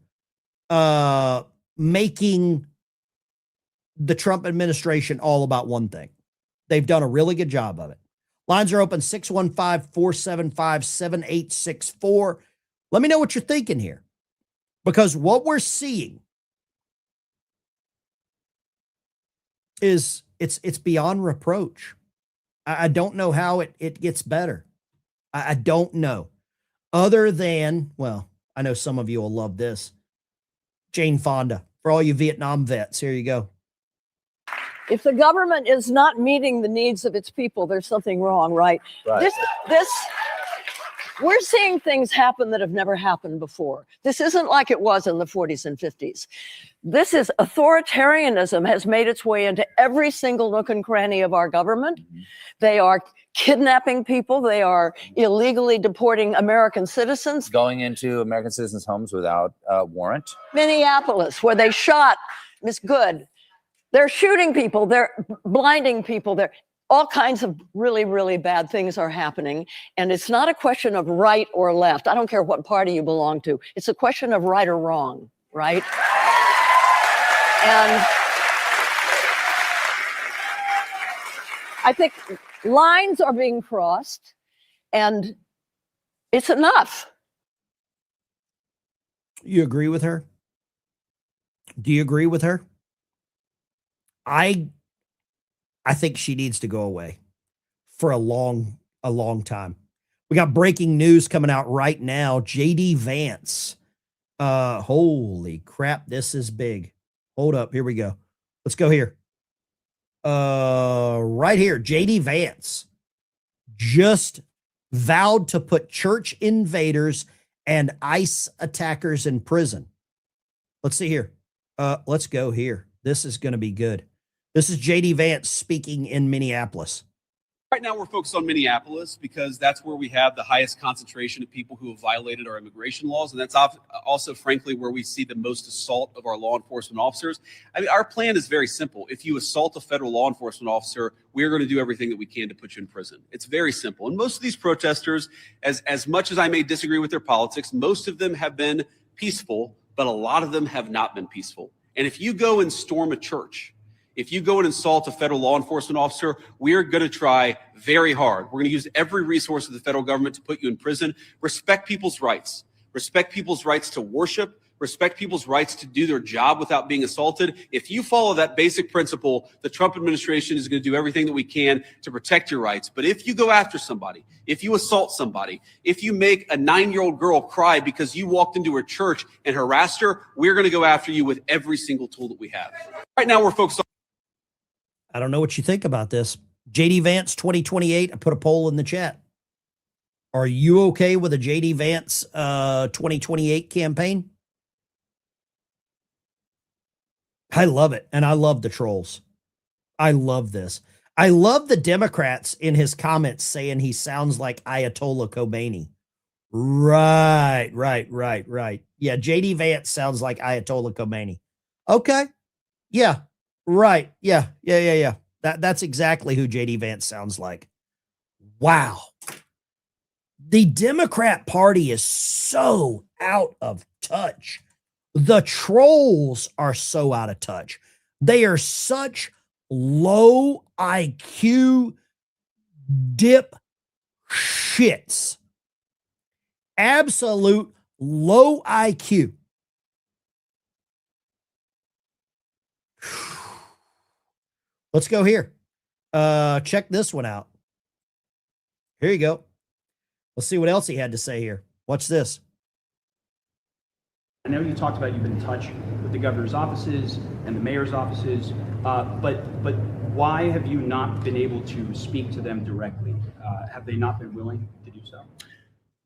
making the Trump administration all about one thing. They've done a really good job of it. Lines are open 615-475-7864. Let me know what you're thinking here, because what we're seeing is it's beyond reproach. I don't know how it gets better. I don't know. Other than, well, I know some of you will love this. Jane Fonda, for all you Vietnam vets, here you go. If the government is not meeting the needs of its people, there's something wrong, right? We're seeing things happen that have never happened before. This isn't like it was in the 40s and 50s. This is authoritarianism has made its way into every single nook and cranny of our government. They are kidnapping people. They are illegally deporting American citizens. Going into American citizens' homes without a warrant. Minneapolis, where they shot Miss Good. They're shooting people. They're blinding people. They're all kinds of really, really bad things are happening. And it's not a question of right or left. I don't care what party you belong to. It's a question of right or wrong, right? And I think lines are being crossed, and it's enough. You agree with her? Do you agree with her? I think she needs to go away for a long time. We got breaking news coming out right now. JD Vance. Holy crap, this is big. Hold up, here we go. Let's go here. Right here, JD Vance just vowed to put church invaders and ICE attackers in prison. Let's see here. Let's go here. This is going to be good. This is JD Vance speaking in Minneapolis. Right now, we're focused on Minneapolis because that's where we have the highest concentration of people who have violated our immigration laws. And that's also, frankly, where we see the most assault of our law enforcement officers. I mean, our plan is very simple. If you assault a federal law enforcement officer, we're going to do everything that we can to put you in prison. It's very simple. And most of these protesters, as much as I may disagree with their politics, most of them have been peaceful, but a lot of them have not been peaceful. And if you go and storm a church, if you go and assault a federal law enforcement officer, we're going to try very hard. We're going to use every resource of the federal government to put you in prison. Respect people's rights. Respect people's rights to worship. respect people's rights to do their job without being assaulted. If you follow that basic principle, the Trump administration is going to do everything that we can to protect your rights. But if you go after somebody, if you assault somebody, if you make a 9-year-old girl cry because you walked into her church and harassed her, we're going to go after you with every single tool that we have. Right now, we're focused on. I don't know what you think about this. JD Vance 2028, I put a poll in the chat. Are you okay with a JD Vance 2028 campaign? I love it. And I love the trolls. I love this. I love the Democrats in his comments saying he sounds like Ayatollah Khomeini. Right. Yeah, JD Vance sounds like Ayatollah Khomeini. Okay. Yeah. Right. Yeah. That's exactly who JD Vance sounds like. Wow. The Democrat Party is so out of touch. The trolls are so out of touch. They are such low IQ dip shits. Absolute low IQ. Let's go here. Check this one out. Here you go. Let's see what else he had to say here. Watch this. I know you talked about you've been in touch with the governor's offices and the mayor's offices, but why have you not been able to speak to them directly? Have they not been willing to do so?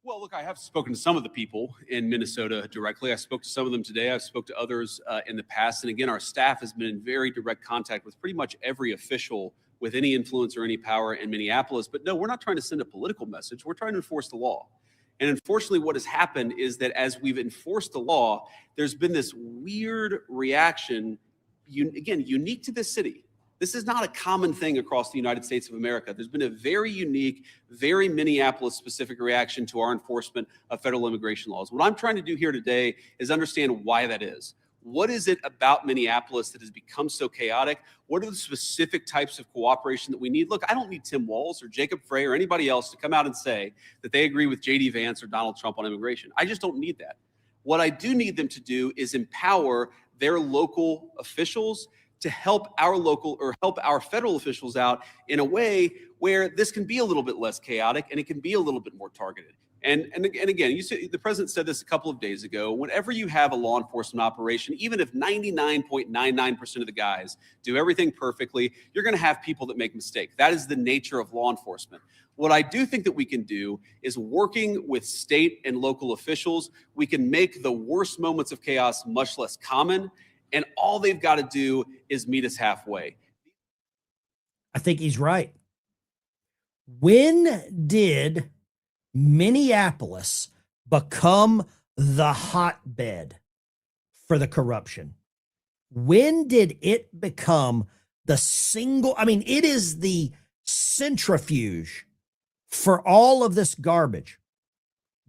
Well, look, I have spoken to some of the people in Minnesota directly. I spoke to some of them today. I've spoke to others in the past. And again, our staff has been in very direct contact with pretty much every official with any influence or any power in Minneapolis. But no, we're not trying to send a political message. We're trying to enforce the law. And unfortunately, what has happened is that as we've enforced the law, there's been this weird reaction, again, unique to this city. This is not a common thing across the United States of America. There's been a very unique, very Minneapolis-specific reaction to our enforcement of federal immigration laws. What I'm trying to do here today is understand why that is. What is it about Minneapolis that has become so chaotic? What are the specific types of cooperation that we need? Look, I don't need Tim Walz or Jacob Frey or anybody else to come out and say that they agree with JD Vance or Donald Trump on immigration. I just don't need that. What I do need them to do is empower their local officials to help our local or help our federal officials out in a way where this can be a little bit less chaotic and it can be a little bit more targeted. And again, you see, the president said this a couple of days ago, whenever you have a law enforcement operation, even if 99.99% of the guys do everything perfectly, you're going to have people that make mistakes. That is the nature of law enforcement. What I do think that we can do is working with state and local officials, we can make the worst moments of chaos much less common. And all they've got to do is meet us halfway. I think he's right. When did Minneapolis become the hotbed for the corruption? When did it become the single? I mean, it is the centrifuge for all of this garbage.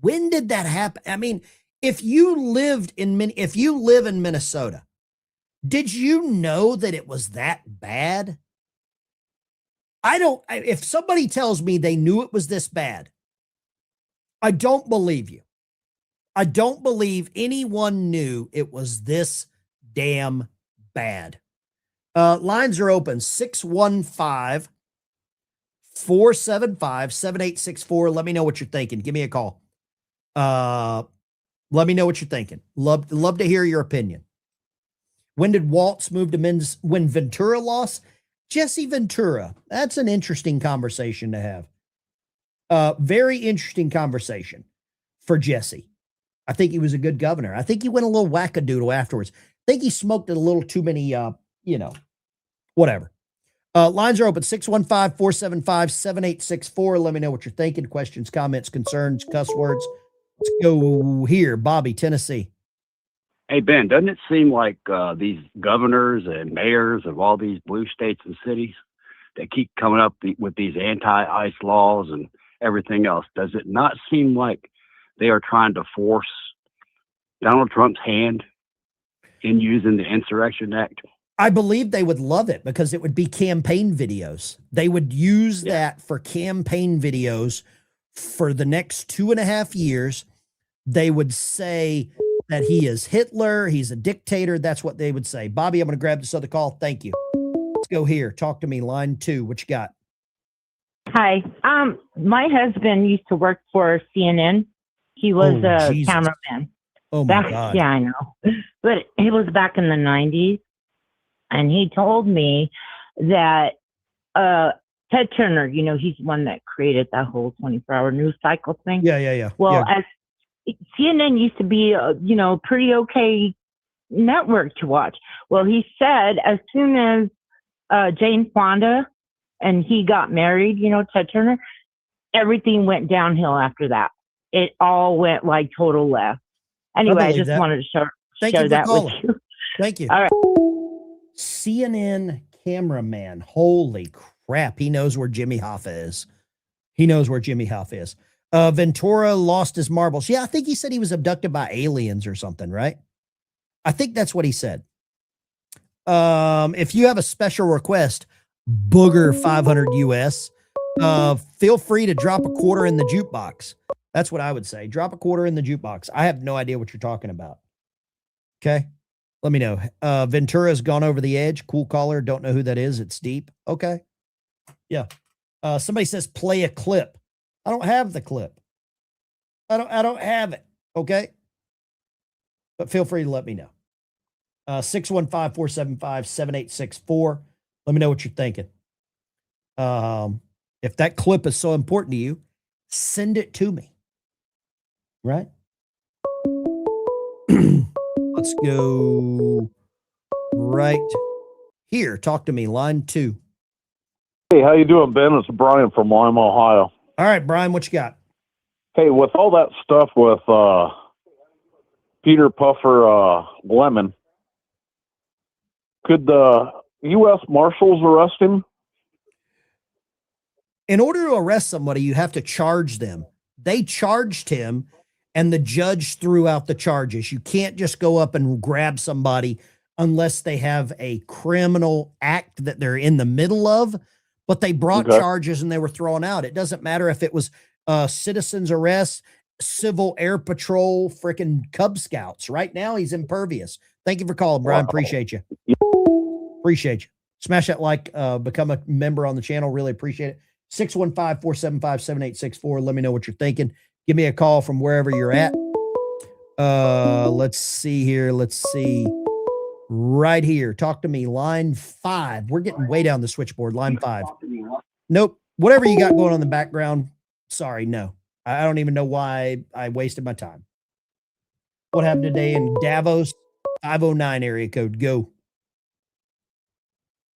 When did that happen? I mean, if you live in Minnesota, did you know that it was that bad? If somebody tells me they knew it was this bad, I don't believe you. I don't believe anyone knew it was this damn bad. Lines are open, 615-475-7864. Let me know what you're thinking. Give me a call. Let me know what you're thinking. Love to hear your opinion. When did Waltz move to men's? When Ventura lost? Jesse Ventura. That's an interesting conversation to have. Very interesting conversation for Jesse. I think he was a good governor. I think he went a little wackadoodle afterwards. I think he smoked a little too many, whatever. Lines are open, 615-475-7864. Let me know what you're thinking. Questions, comments, concerns, cuss words. Let's go here. Bobby, Tennessee. Hey, Ben, doesn't it seem like these governors and mayors of all these blue states and cities that keep coming up with these anti-ICE laws and everything else, does it not seem like they are trying to force Donald Trump's hand in using the Insurrection Act? I believe they would love it because it would be campaign videos. They would use that for campaign videos for the next 2.5 years. They would say, that he is Hitler, he's a dictator. That's what they would say. Bobby, I'm going to grab this other call. Thank you. Let's go here. Talk to me. Line 2. What you got? Hi. My husband used to work for CNN. He was a Jesus. cameraman. Oh my Back, God. yeah, I know. But it was back in the 90s. And he told me that Ted Turner, you know, he's the one that created that whole 24-hour news cycle thing. Yeah. Well, Yeah. as CNN used to be, you know, pretty okay network to watch. Well, he said as soon as Jane Fonda and he got married, you know, Ted Turner, everything went downhill after that. It all went like total left. Anyway, I believe just that. wanted to Thank share you for that with calling. you. Thank you. All right. CNN cameraman. Holy crap. He knows where Jimmy Hoffa is. He knows where Jimmy Hoffa is. Ventura lost his marbles. Yeah, I think he said he was abducted by aliens or something, right? I think that's what he said. If you have a special request, Booger 500 US, feel free to drop a quarter in the jukebox. That's what I would say. Drop a quarter in the jukebox. I have no idea what you're talking about. Okay. Let me know. Ventura's gone over the edge. Cool caller. Don't know who that is. It's deep. Okay. Yeah. Somebody says play a clip. I don't have the clip. I don't have it. Okay. But feel free to let me know. 615-475-7864. Let me know what you're thinking. If that clip is so important to you, send it to me. Right? Let's go right here. Talk to me. Line 2. Hey, how you doing, Ben? It's Brian from Lima, Ohio. All right, Brian, what you got? Hey, with all that stuff with Peter Puffer Lemon, could the U.S. Marshals arrest him? In order to arrest somebody, you have to charge them. They charged him, and the judge threw out the charges. You can't just go up and grab somebody unless they have a criminal act that they're in the middle of, but they brought charges and they were thrown out. It doesn't matter if it was citizen's arrest, civil air patrol, freaking Cub Scouts. Right now, he's impervious. Thank you for calling, Brian. Appreciate you. Appreciate you. Smash that like, become a member on the channel. Really appreciate it. 615-475-7864. Let me know what you're thinking. Give me a call from wherever you're at. Let's see here. Let's see. Right here. Talk to me. Line 5. We're getting way down the switchboard. Line 5. Nope. Whatever you got going on in the background. Sorry. No. I don't even know why I wasted my time. What happened today in Davos? 509 area code. Go.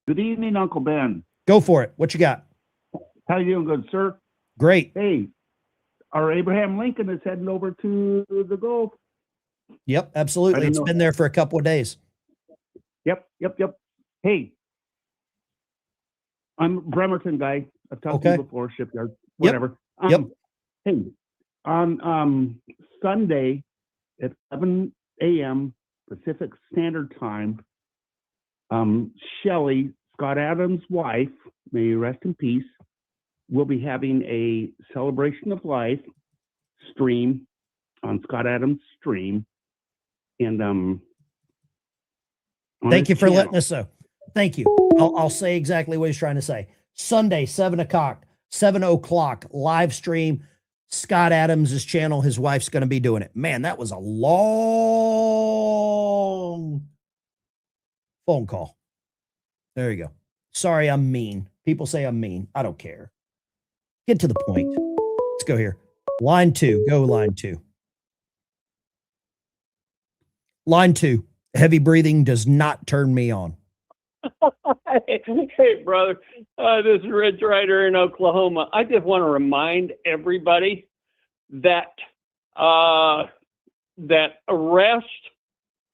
Good evening, Uncle Ben. Go for it. What you got? How you doing, good sir? Great. Hey, our Abraham Lincoln is heading over to the Gulf. Yep, absolutely. It's been there for a couple of days. Yep. Hey, I'm a Bremerton guy. I've talked to you before, shipyard, whatever. Hey, on Sunday at 7 a.m. Pacific Standard Time, Shelley, Scott Adams' wife, may you rest in peace, will be having a celebration of life stream on Scott Adams' stream. And thank you for letting us know. Thank you. I'll say exactly what he's trying to say. Sunday, 7 o'clock, live stream. Scott Adams' channel. His wife's going to be doing it. Man, that was a long phone call. There you go. Sorry, I'm mean. People say I'm mean. I don't care. Get to the point. Let's go here. Line 2. Go line 2. Line 2. Heavy breathing does not turn me on. Hey, brother. This is Ridge Rider in Oklahoma. I just want to remind everybody that that arrest,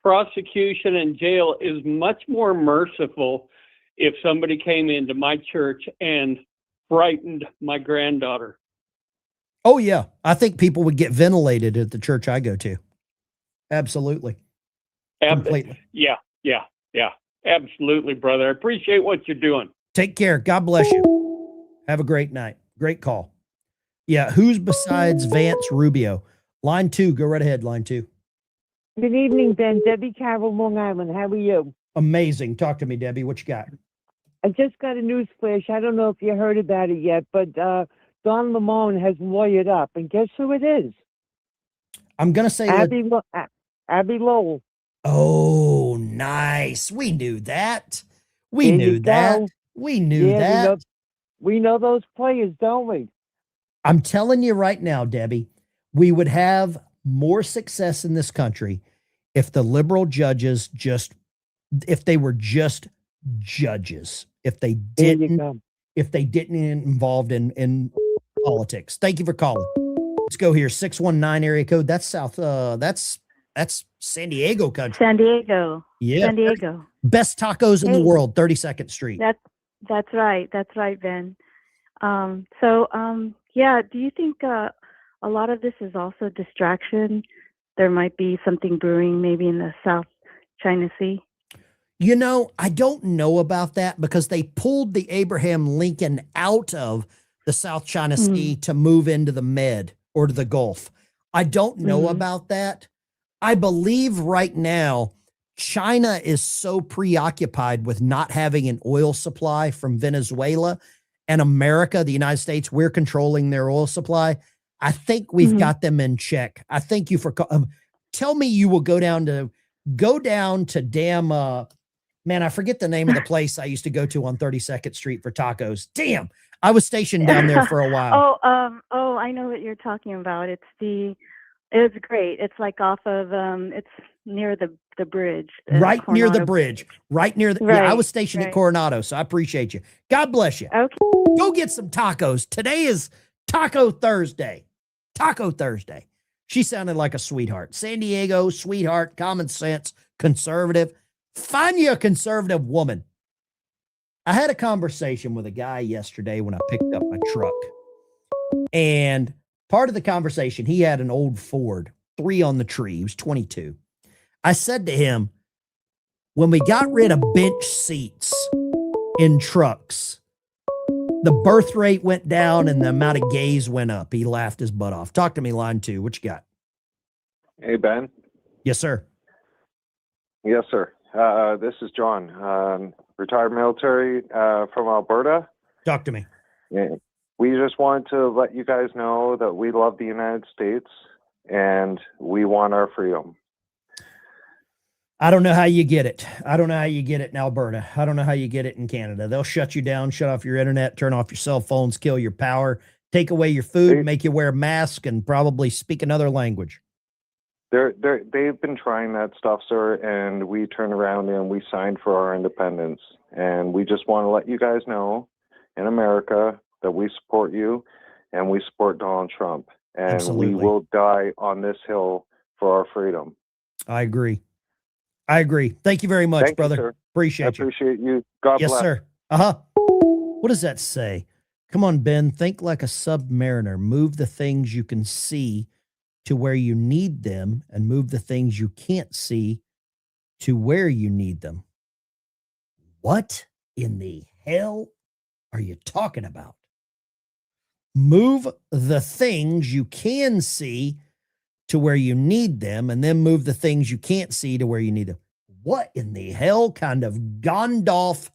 prosecution, and jail is much more merciful if somebody came into my church and frightened my granddaughter. Oh, yeah. I think people would get ventilated at the church I go to. Absolutely. Completely. Yeah. Absolutely, brother. I appreciate what you're doing. Take care. God bless you. Have a great night. Great call. Yeah. Who's besides Vance Rubio? Line 2. Go right ahead. Line 2. Good evening, Ben. Debbie Carroll, Long Island. How are you? Amazing. Talk to me, Debbie. What you got? I just got a news flash. I don't know if you heard about it yet, but Don Lemon has lawyered up, and guess who it is? I'm going to say Abby Lowell. Oh, nice. We knew that. We There knew you that. go. We knew Yeah, that. We know those players, don't we? I'm telling you right now, Debbie, we would have more success in this country if the liberal judges if they were just judges, if they didn't involved in politics. Thank you for calling. Let's go here. 619 area code. That's South. That's San Diego country. San Diego. Yeah. San Diego. Best tacos in the Hey. world, 32nd Street. That's right. That's right, Ben. Yeah, do you think a lot of this is also distraction? There might be something brewing maybe in the South China Sea? You know, I don't know about that because they pulled the Abraham Lincoln out of the South China Sea to move into the Med or to the Gulf. I don't know about that. I believe right now China is so preoccupied with not having an oil supply from Venezuela, and America, the United States, we're controlling their oil supply. I think we've got them in check. I thank you for tell me you will go down to damn man, I forget the name of the place I used to go to on 32nd Street for tacos. Damn, I was stationed down there for a while. I know what you're talking about. It's great. It's like off of it's near the bridge. Right near the Coronado bridge. Right near the I was stationed at Coronado, so I appreciate you. God bless you. Okay. Go get some tacos. Today is Taco Thursday. Taco Thursday. She sounded like a sweetheart. San Diego, sweetheart, common sense, conservative. Find you a conservative woman. I had a conversation with a guy yesterday when I picked up my truck. And part of the conversation, he had an old Ford, 3 on the tree. He was 22. I said to him, when we got rid of bench seats in trucks, the birth rate went down and the amount of gays went up. He laughed his butt off. Talk to me, line 2. What you got? Hey, Ben. Yes, sir. Yes, sir. This is John, retired military from Alberta. Talk to me. Yeah. We just wanted to let you guys know that we love the United States and we want our freedom. I don't know how you get it. I don't know how you get it in Alberta. I don't know how you get it in Canada. They'll shut you down, shut off your internet, turn off your cell phones, kill your power, take away your food, make you wear a mask, and probably speak another language. They've been trying that stuff, sir, and we turned around and we signed for our independence. And we just want to let you guys know in America that we support you and we support Donald Trump. And Absolutely. We will die on this hill for our freedom. I agree. Thank you very much, Thank you, brother. sir. Appreciate you. Appreciate you. God Yes, bless. sir. Uh-huh. What does that say? Come on, Ben. Think like a submariner. Move the things you can see to where you need them and move the things you can't see to where you need them. What in the hell are you talking about? Move the things you can see to where you need them and then move the things you can't see to where you need them. What in the hell kind of Gandalf,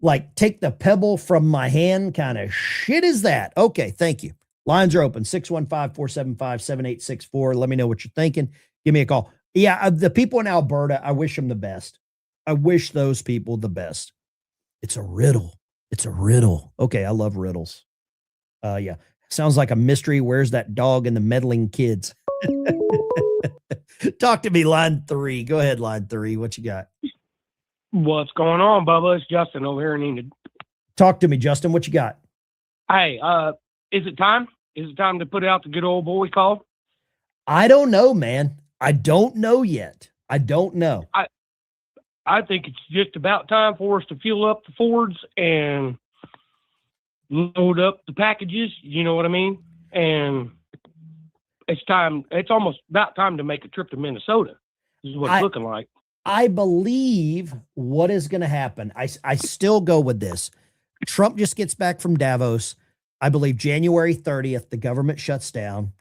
like take the pebble from my hand kind of shit is that? Okay, thank you. Lines are open, 615-475-7864. Let me know what you're thinking. Give me a call. Yeah, the people in Alberta, I wish them the best. I wish those people the best. It's a riddle. It's a riddle. Okay, I love riddles. Yeah, sounds like a mystery. Where's that dog and the meddling kids? Talk to me, line 3. Go ahead, line 3. What you got? What's going on, Bubba? It's Justin over here in Enid. Talk to me, Justin. What you got? Hey, is it time? Is it time to put out the good old boy call? I don't know, man. I don't know yet. I don't know. I think it's just about time for us to fuel up the Fords and load up the packages. You know what I mean? And it's time. It's almost about time to make a trip to Minnesota. This is what it's looking like. I believe what is going to happen. I still go with this. Trump just gets back from Davos. I believe January 30th, the government shuts down.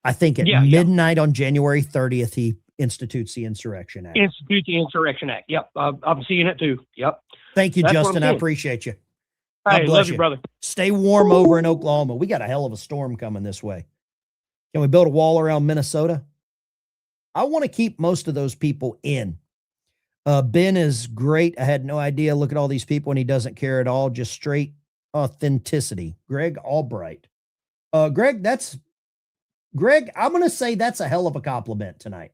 I think at midnight on January 30th, institutes the Insurrection Act. Institute the Insurrection Act. Yep. I'm seeing it too. Yep. Thank you, That's what I'm Justin. I saying. appreciate you. God Hey, bless love you, brother. Stay warm over in Oklahoma. We got a hell of a storm coming this way. Can we build a wall around Minnesota? I want to keep most of those people in. Ben is great. I had no idea. Look at all these people, and he doesn't care at all. Just straight authenticity. Greg Albright. Greg, I'm going to say that's a hell of a compliment tonight.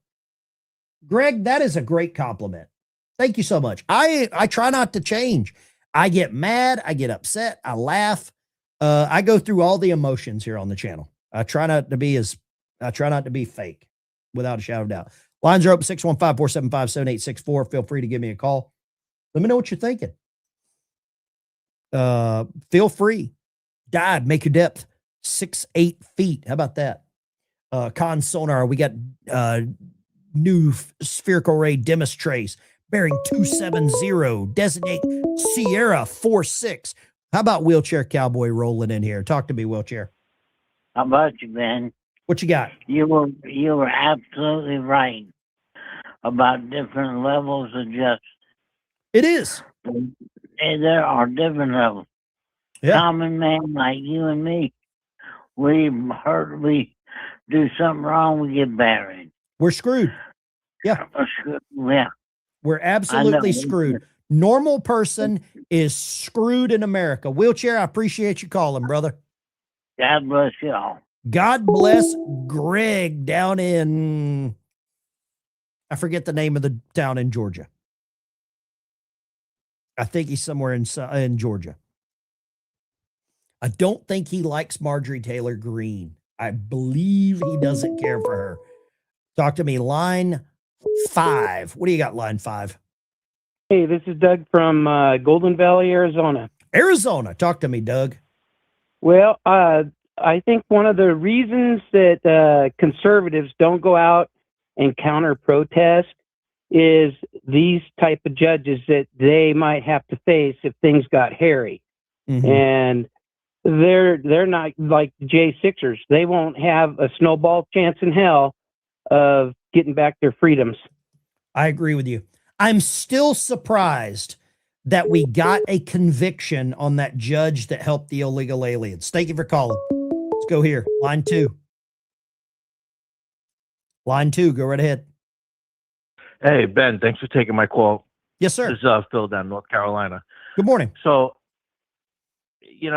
Greg, that is a great compliment. Thank you so much. I try not to change. I get mad. I get upset. I laugh. I go through all the emotions here on the channel. I try not to be fake without a shadow of doubt. Lines are open 615-475-7864. Feel free to give me a call. Let me know what you're thinking. Feel free. Dive, make your depth 6-8 feet. How about that? Con sonar. We got new spherical ray Demis trace bearing 270. Designate Sierra 46. How about Wheelchair Cowboy rolling in here? Talk to me, Wheelchair. How about you, Ben? What you got? You were absolutely right about different levels of justice. It is. And there are different levels. Yeah. Common man like you and me, we do something wrong, we get buried. We're screwed. Yeah. Yeah. We're absolutely screwed. Normal person is screwed in America. Wheelchair, I appreciate you calling, brother. God bless y'all. God bless Greg down in, I forget the name of the town in Georgia. I think he's somewhere in Georgia. I don't think he likes Marjorie Taylor Greene. I believe he doesn't care for her. Talk to me. Line 5. What do you got, line 5? Hey, this is Doug from Golden Valley, Arizona. Arizona. Talk to me, Doug. Well, I think one of the reasons that conservatives don't go out and counter protest is these type of judges that they might have to face if things got hairy. Mm-hmm. And they're not like the J6ers. They won't have a snowball chance in hell of getting back their freedoms. I agree with you. I'm still surprised that we got a conviction on that judge that helped the illegal aliens. Thank you for calling. Let's go here. Line 2. Line 2, go right ahead. Hey, Ben, thanks for taking my call. Yes, sir. This is Phil down in North Carolina. Good morning. So, it's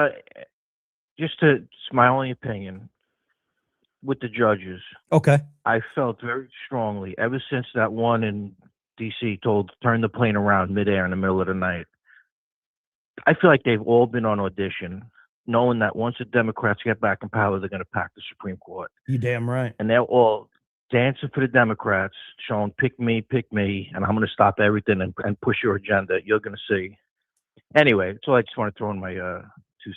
my only opinion with the judges. Okay. I felt very strongly ever since that one in D.C. told to turn the plane around midair in the middle of the night. I feel like they've all been on audition, knowing that once the Democrats get back in power, they're going to pack the Supreme Court. You damn right. And they're all dancing for the Democrats, showing pick me, and I'm going to stop everything and push your agenda. You're going to see. Anyway, so I just want to throw in my 2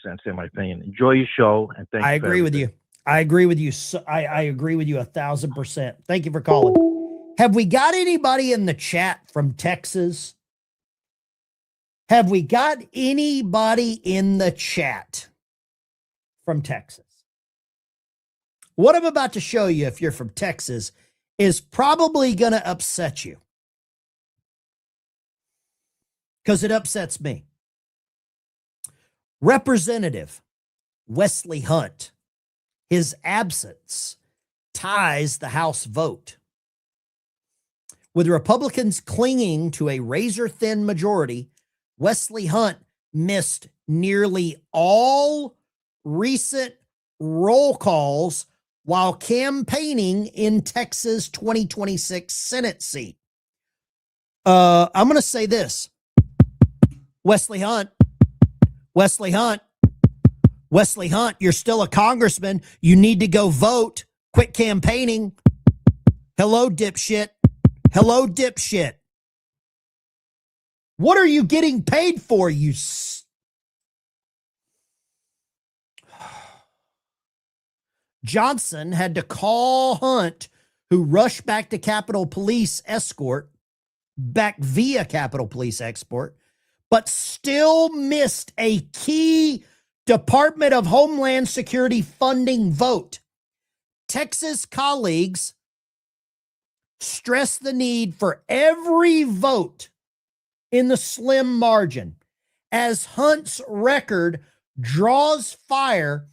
cents in my opinion. Enjoy your show, and thanks. I agree with you. I agree with you. I agree with you 1,000%. Thank you for calling. Have we got anybody in the chat from Texas? Have we got anybody in the chat from Texas? What I'm about to show you, if you're from Texas, is probably going to upset you. Because it upsets me. Representative Wesley Hunt, his absence ties the House vote. With Republicans clinging to a razor-thin majority, Wesley Hunt missed nearly all recent roll calls while campaigning in Texas' 2026 Senate seat. I'm going to say this. Wesley Hunt, you're still a congressman. You need to go vote. Quit campaigning. Hello, dipshit. What are you getting paid for, you Johnson had to call Hunt, who rushed back to Capitol Police escort, back via Capitol Police escort, but still missed a key Department of Homeland Security funding vote. Texas colleagues stressed the need for every vote in the slim margin as Hunt's record draws fire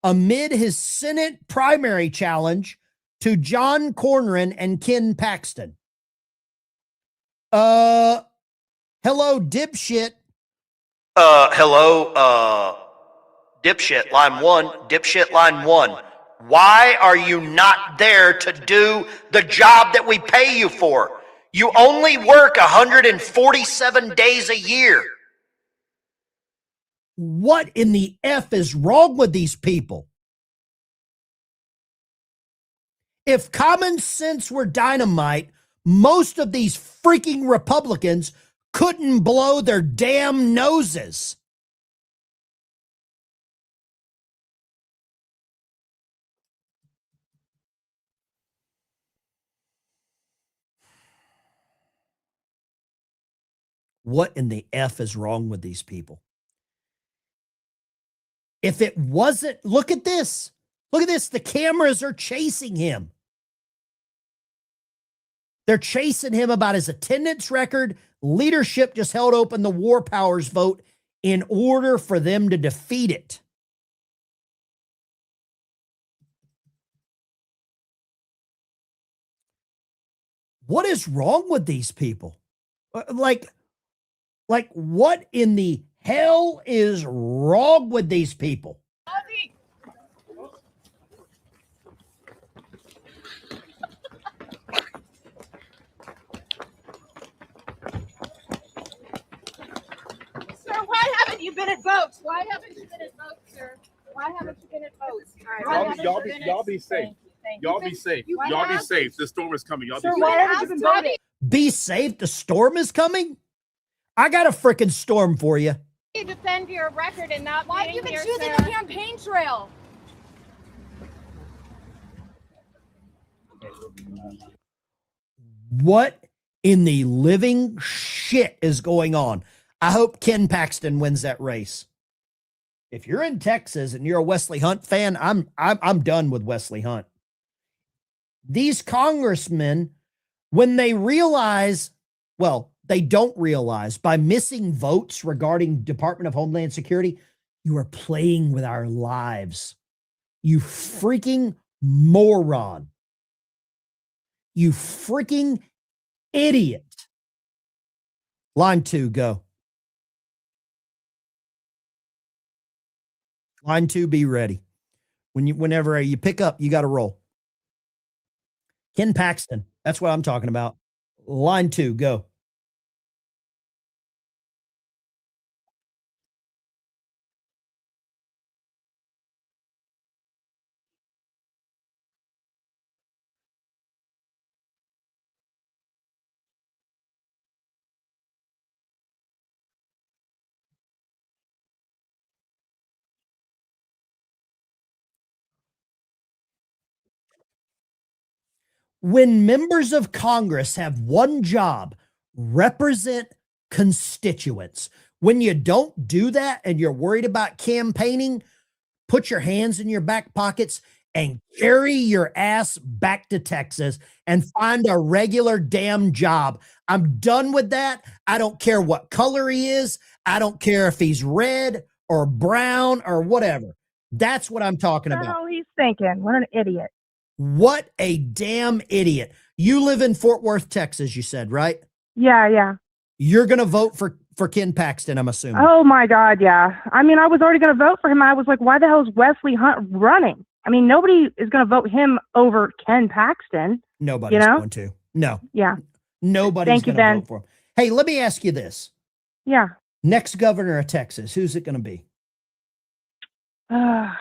amid his Senate primary challenge to John Cornyn and Ken Paxton. Hello, dipshit. Hello, dipshit, line one, dipshit, line one. Why are you not there to do the job that we pay you for? You only work 147 days a year. What in the F is wrong with these people? If common sense were dynamite, most of these freaking Republicans couldn't blow their damn noses. What in the F is wrong with these people? If it wasn't, look at this. Look at this. The cameras are chasing him. They're chasing him about his attendance record. Leadership just held open the war powers vote in order for them to defeat it. What is wrong with these people? Like what in the hell is wrong with these people? Sir, why haven't you been at votes? Why haven't you been at votes, sir? Why haven't you been at votes? Y'all be safe. Y'all be safe. Y'all be safe. The storm is coming. Y'all be Sir, safe. why haven't you been voting? Be safe. The storm is coming. I got a freaking storm for you. You defend your record and not why have you been choosing the campaign trail? What in the living shit is going on? I hope Ken Paxton wins that race. If you're in Texas and you're a Wesley Hunt fan, I'm done with Wesley Hunt. These congressmen, when they realize, well, they don't realize by missing votes regarding Department of Homeland Security, you are playing with our lives. You freaking moron. You freaking idiot. Line 2, go. Line 2, be ready. Whenever you pick up, you got to roll. Ken Paxton, that's what I'm talking about. Line 2, go. When members of Congress have one job, represent constituents. When you don't do that and you're worried about campaigning, put your hands in your back pockets and carry your ass back to Texas and find a regular damn job. I'm done with that. I don't care what color he is. I don't care if he's red or brown or whatever. That's what I'm talking What the about. hell he's thinking? What an idiot. What a damn idiot. You live in Fort Worth, Texas, you said, right? Yeah. You're going to vote for Ken Paxton, I'm assuming. Oh my God, yeah. I mean, I was already going to vote for him. I was like, why the hell is Wesley Hunt running? I mean, nobody is going to vote him over Ken Paxton. Nobody's going to. No. Yeah. Nobody's Thank you, going to Ben. vote for him. Hey, let me ask you this. Yeah. Next governor of Texas, who's it going to be? I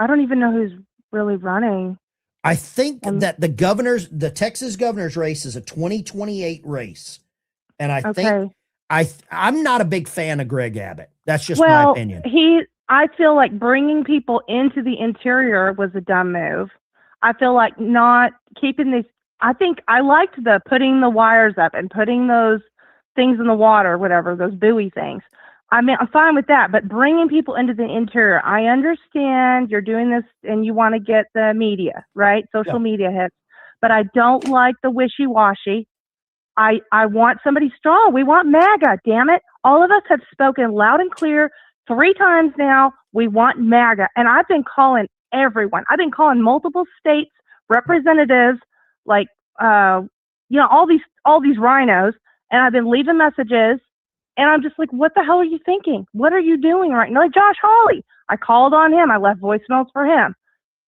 don't even know who's really running. I think that the Texas governor's race is a 2028 race. And I think I'm not a big fan of Greg Abbott. That's just my opinion. I feel like bringing people into the interior was a dumb move. I feel like not keeping these. I think I liked the putting the wires up and putting those things in the water, whatever, those buoy things. I mean, I'm fine with that, but bringing people into the interior, I understand you're doing this and you want to get the media, right? Social media hits. but I don't like the wishy-washy. I want somebody strong. We want MAGA, damn it. All of us have spoken loud and clear 3 times now. We want MAGA. And I've been calling everyone. I've been calling multiple states representatives, like, all these rhinos, and I've been leaving messages, and I'm just like, what the hell are you thinking? What are you doing right now? Like Josh Hawley. I called on him. I left voicemails for him.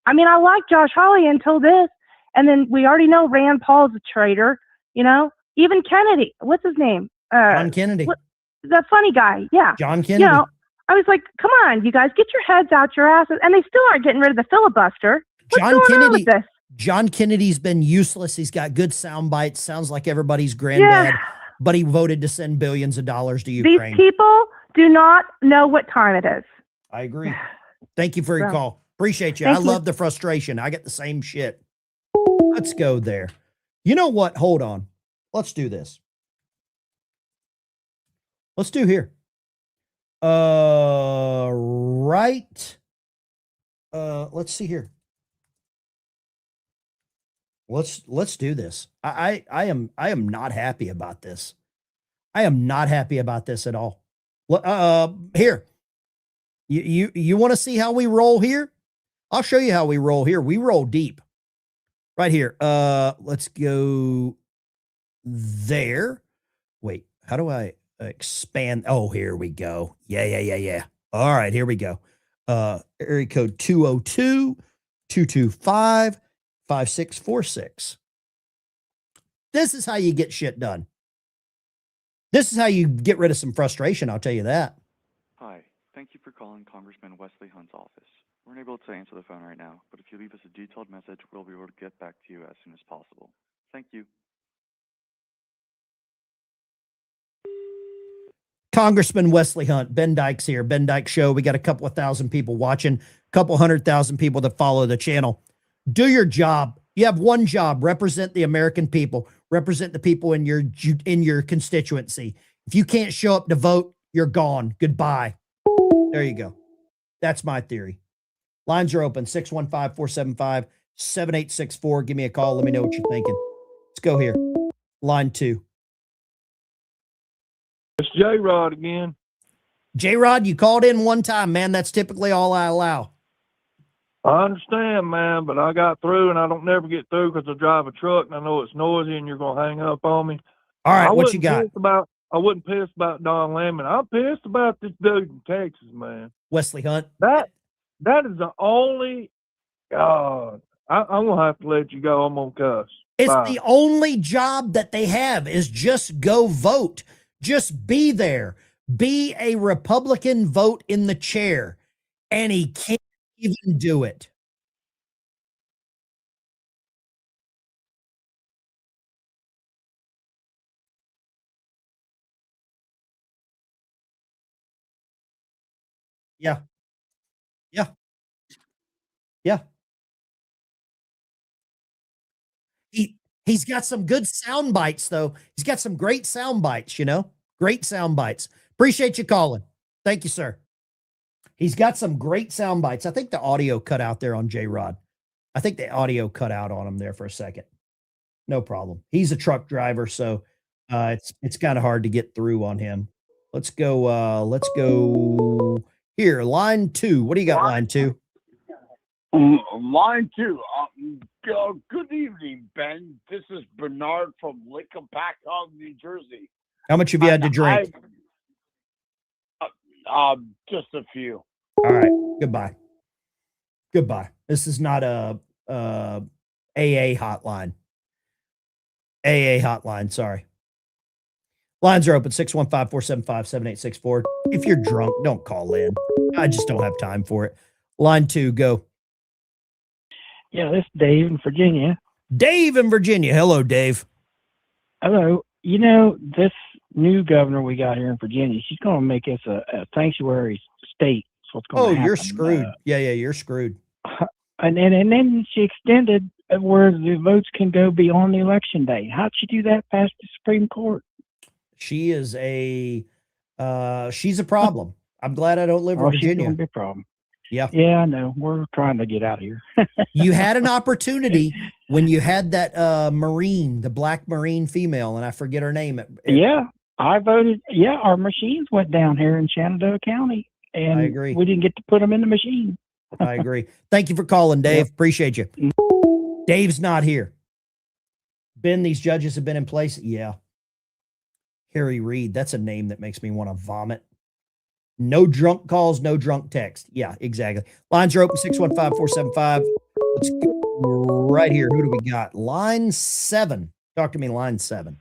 I mean, I like Josh Hawley until this. And then we already know Rand Paul's a traitor, Even Kennedy. What's his name? John Kennedy. The funny guy. Yeah. John Kennedy. I was like, come on, you guys, get your heads out your asses. And they still aren't getting rid of the filibuster. What's going on with this? John Kennedy's been useless. He's got good sound bites. Sounds like everybody's granddad, but he voted to send billions of dollars to Ukraine. These people do not know what time it is. I agree. Thank you for your call. Appreciate you. Thank I you. love the frustration. I get the same shit. Let's go there. You know what? Hold on. Let's do this. Let's do here. Right. Let's see here. Let's do this. I am not happy about this. I am not happy about this at all. Here. You want to see how we roll here? I'll show you how we roll here. We roll deep. Right here. Let's go there. Wait, how do I expand? Oh, here we go. Yeah. All right, here we go. Area code 202-225-5646. This is how you get shit done. This is how you get rid of some frustration, I'll tell you that. Hi, thank you for calling Congressman Wesley Hunt's office. We're unable to answer the phone right now, but if you leave us a detailed message, we'll be able to get back to you as soon as possible. Thank you. Congressman Wesley Hunt, Ben Dykes here, Ben Dykes Show. We got a couple of thousand people watching, a couple 100,000 people that follow the channel. Do your job. You have one job: represent the American people, represent the people in your constituency. If you can't show up to vote, you're gone. Goodbye. There you go. That's my theory. Lines are open, 615-475-7864. Give me a call. Let me know what you're thinking. Let's go here. Line 2. It's J-Rod again. J-Rod, you called in one time, man. That's typically all I allow. I understand, man, but I got through, and I don't never get through because I drive a truck, and I know it's noisy, and you're going to hang up on me. All right, what you got? I wasn't pissed about Don Lemon. I'm pissed about this dude in Texas, man. Wesley Hunt. That is the only... God, I'm going to have to let you go. I'm going to cuss. It's Bye. the only job that they have is just go vote. Just be there. Be a Republican, vote in the chair. And he can't even do it. Yeah. He's got some good sound bites, though. He's got some great sound bites, Great sound bites. Appreciate you calling. Thank you, sir. He's got some great sound bites. I think the audio cut out there on J-Rod. I think the audio cut out on him there for a second. No problem. He's a truck driver, so it's kind of hard to get through on him. Let's go here. Line 2. What do you got, line 2? Line 2. Good evening, Ben. This is Bernard from Lickapackog, New Jersey. How much have you had to drink? Just a few. All right. Goodbye. This is not a AA hotline. AA hotline. Sorry. Lines are open, 615-475-7864. If you're drunk, don't call in. I just don't have time for it. Line 2, go. Yeah, this is Dave in Virginia. Dave in Virginia. Hello, Dave. Hello. This new governor we got here in Virginia, she's going to make us a sanctuary state. That's what's going to happen. You're screwed. Yeah, you're screwed. And then she extended where the votes can go beyond the election day. How'd she do that past the Supreme Court? She is she's a problem. I'm glad I don't live in Virginia. She's going to be a problem. Yeah. Yeah, I know. We're trying to get out of here. You had an opportunity when you had that Marine, the black Marine female, and I forget her name. Yeah, I voted. Yeah, our machines went down here in Shenandoah County, and I agree. we didn't get to put them in the machine. I agree. Thank you for calling, Dave. Yep. Appreciate you. Dave's not here. Ben, these judges have been in place. Yeah. Harry Reid. That's a name that makes me want to vomit. No drunk calls, no drunk text. Yeah, exactly. Lines are open 615-475. Let's go right here. Who do we got? Line 7. Talk to me, line 7.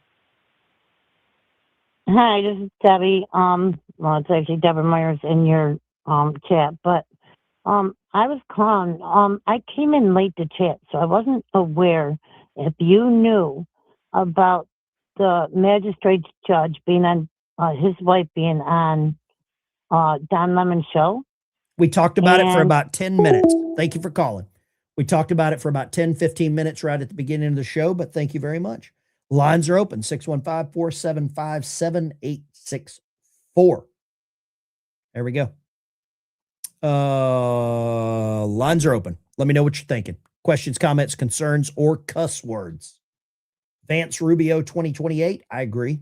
Hi, this is Debbie. Well, it's actually Deborah Myers in your chat, but I was calling. I came in late to chat, so I wasn't aware if you knew about the magistrate judge being on his wife being on Don Lemon's show. We talked about it for about 10 minutes. Thank you for calling. We talked about it for about 10, 15 minutes right at the beginning of the show, but thank you very much. Lines are open, 615-475-7864. There we go. Lines are open. Let me know what you're thinking. Questions, comments, concerns, or cuss words. Vance Rubio 2028. I agree.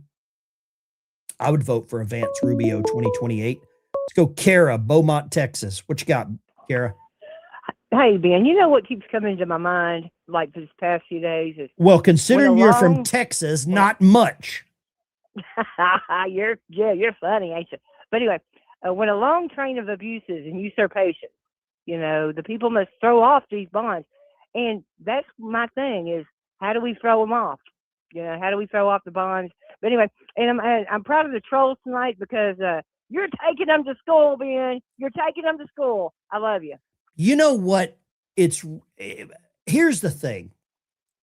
I would vote for a Vance Rubio 2028. Let's go, Kara, Beaumont, Texas. What you got, Kara? Hey, Ben, you know what keeps coming to my mind, like this past few days? Is Well, considering you're from Texas, not much. you're funny, ain't you? But anyway, when a long train of abuses and usurpations, the people must throw off these bonds. And that's my thing is, how do we throw them off? How do we throw off the bonds? But anyway, and I'm proud of the trolls tonight because you're taking them to school, Ben. You're taking them to school. I love you. You know what? Here's the thing.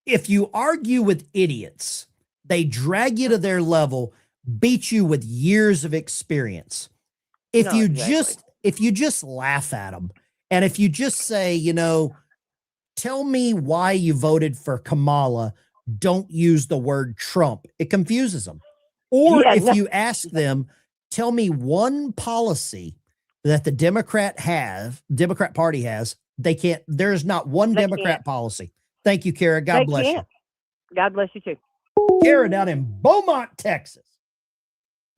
If you argue with idiots, they drag you to their level, beat you with years of experience. If you just laugh at them, and if you just say, tell me why you voted for Kamala, don't use the word Trump, it confuses them. Or if you ask them, tell me one policy that the Democrat Party has, they can't. There's not one Democrat policy. Thank you, Kara. God bless you. God bless you too. Kara down in Beaumont, Texas.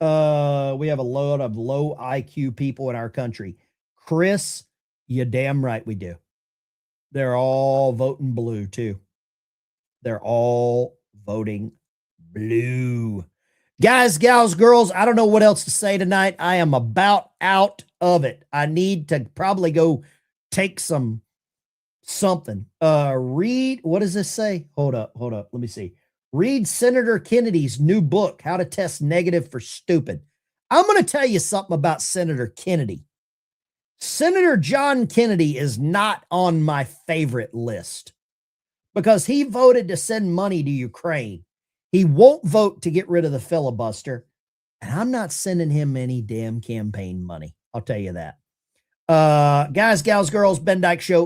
We have a lot of low IQ people in our country. Chris, you damn right we do. They're all voting blue too. They're all voting blue. Guys, gals, girls, I don't know what else to say tonight. I am about out of it. I need to probably go take something. Read, what does this say? Hold up. Let me see. Read Senator Kennedy's new book, How to Test Negative for Stupid. I'm going to tell you something about Senator Kennedy. Senator John Kennedy is not on my favorite list because he voted to send money to Ukraine. He won't vote to get rid of the filibuster, and I'm not sending him any damn campaign money. I'll tell you that. Guys, gals, girls, Ben Dyke Show.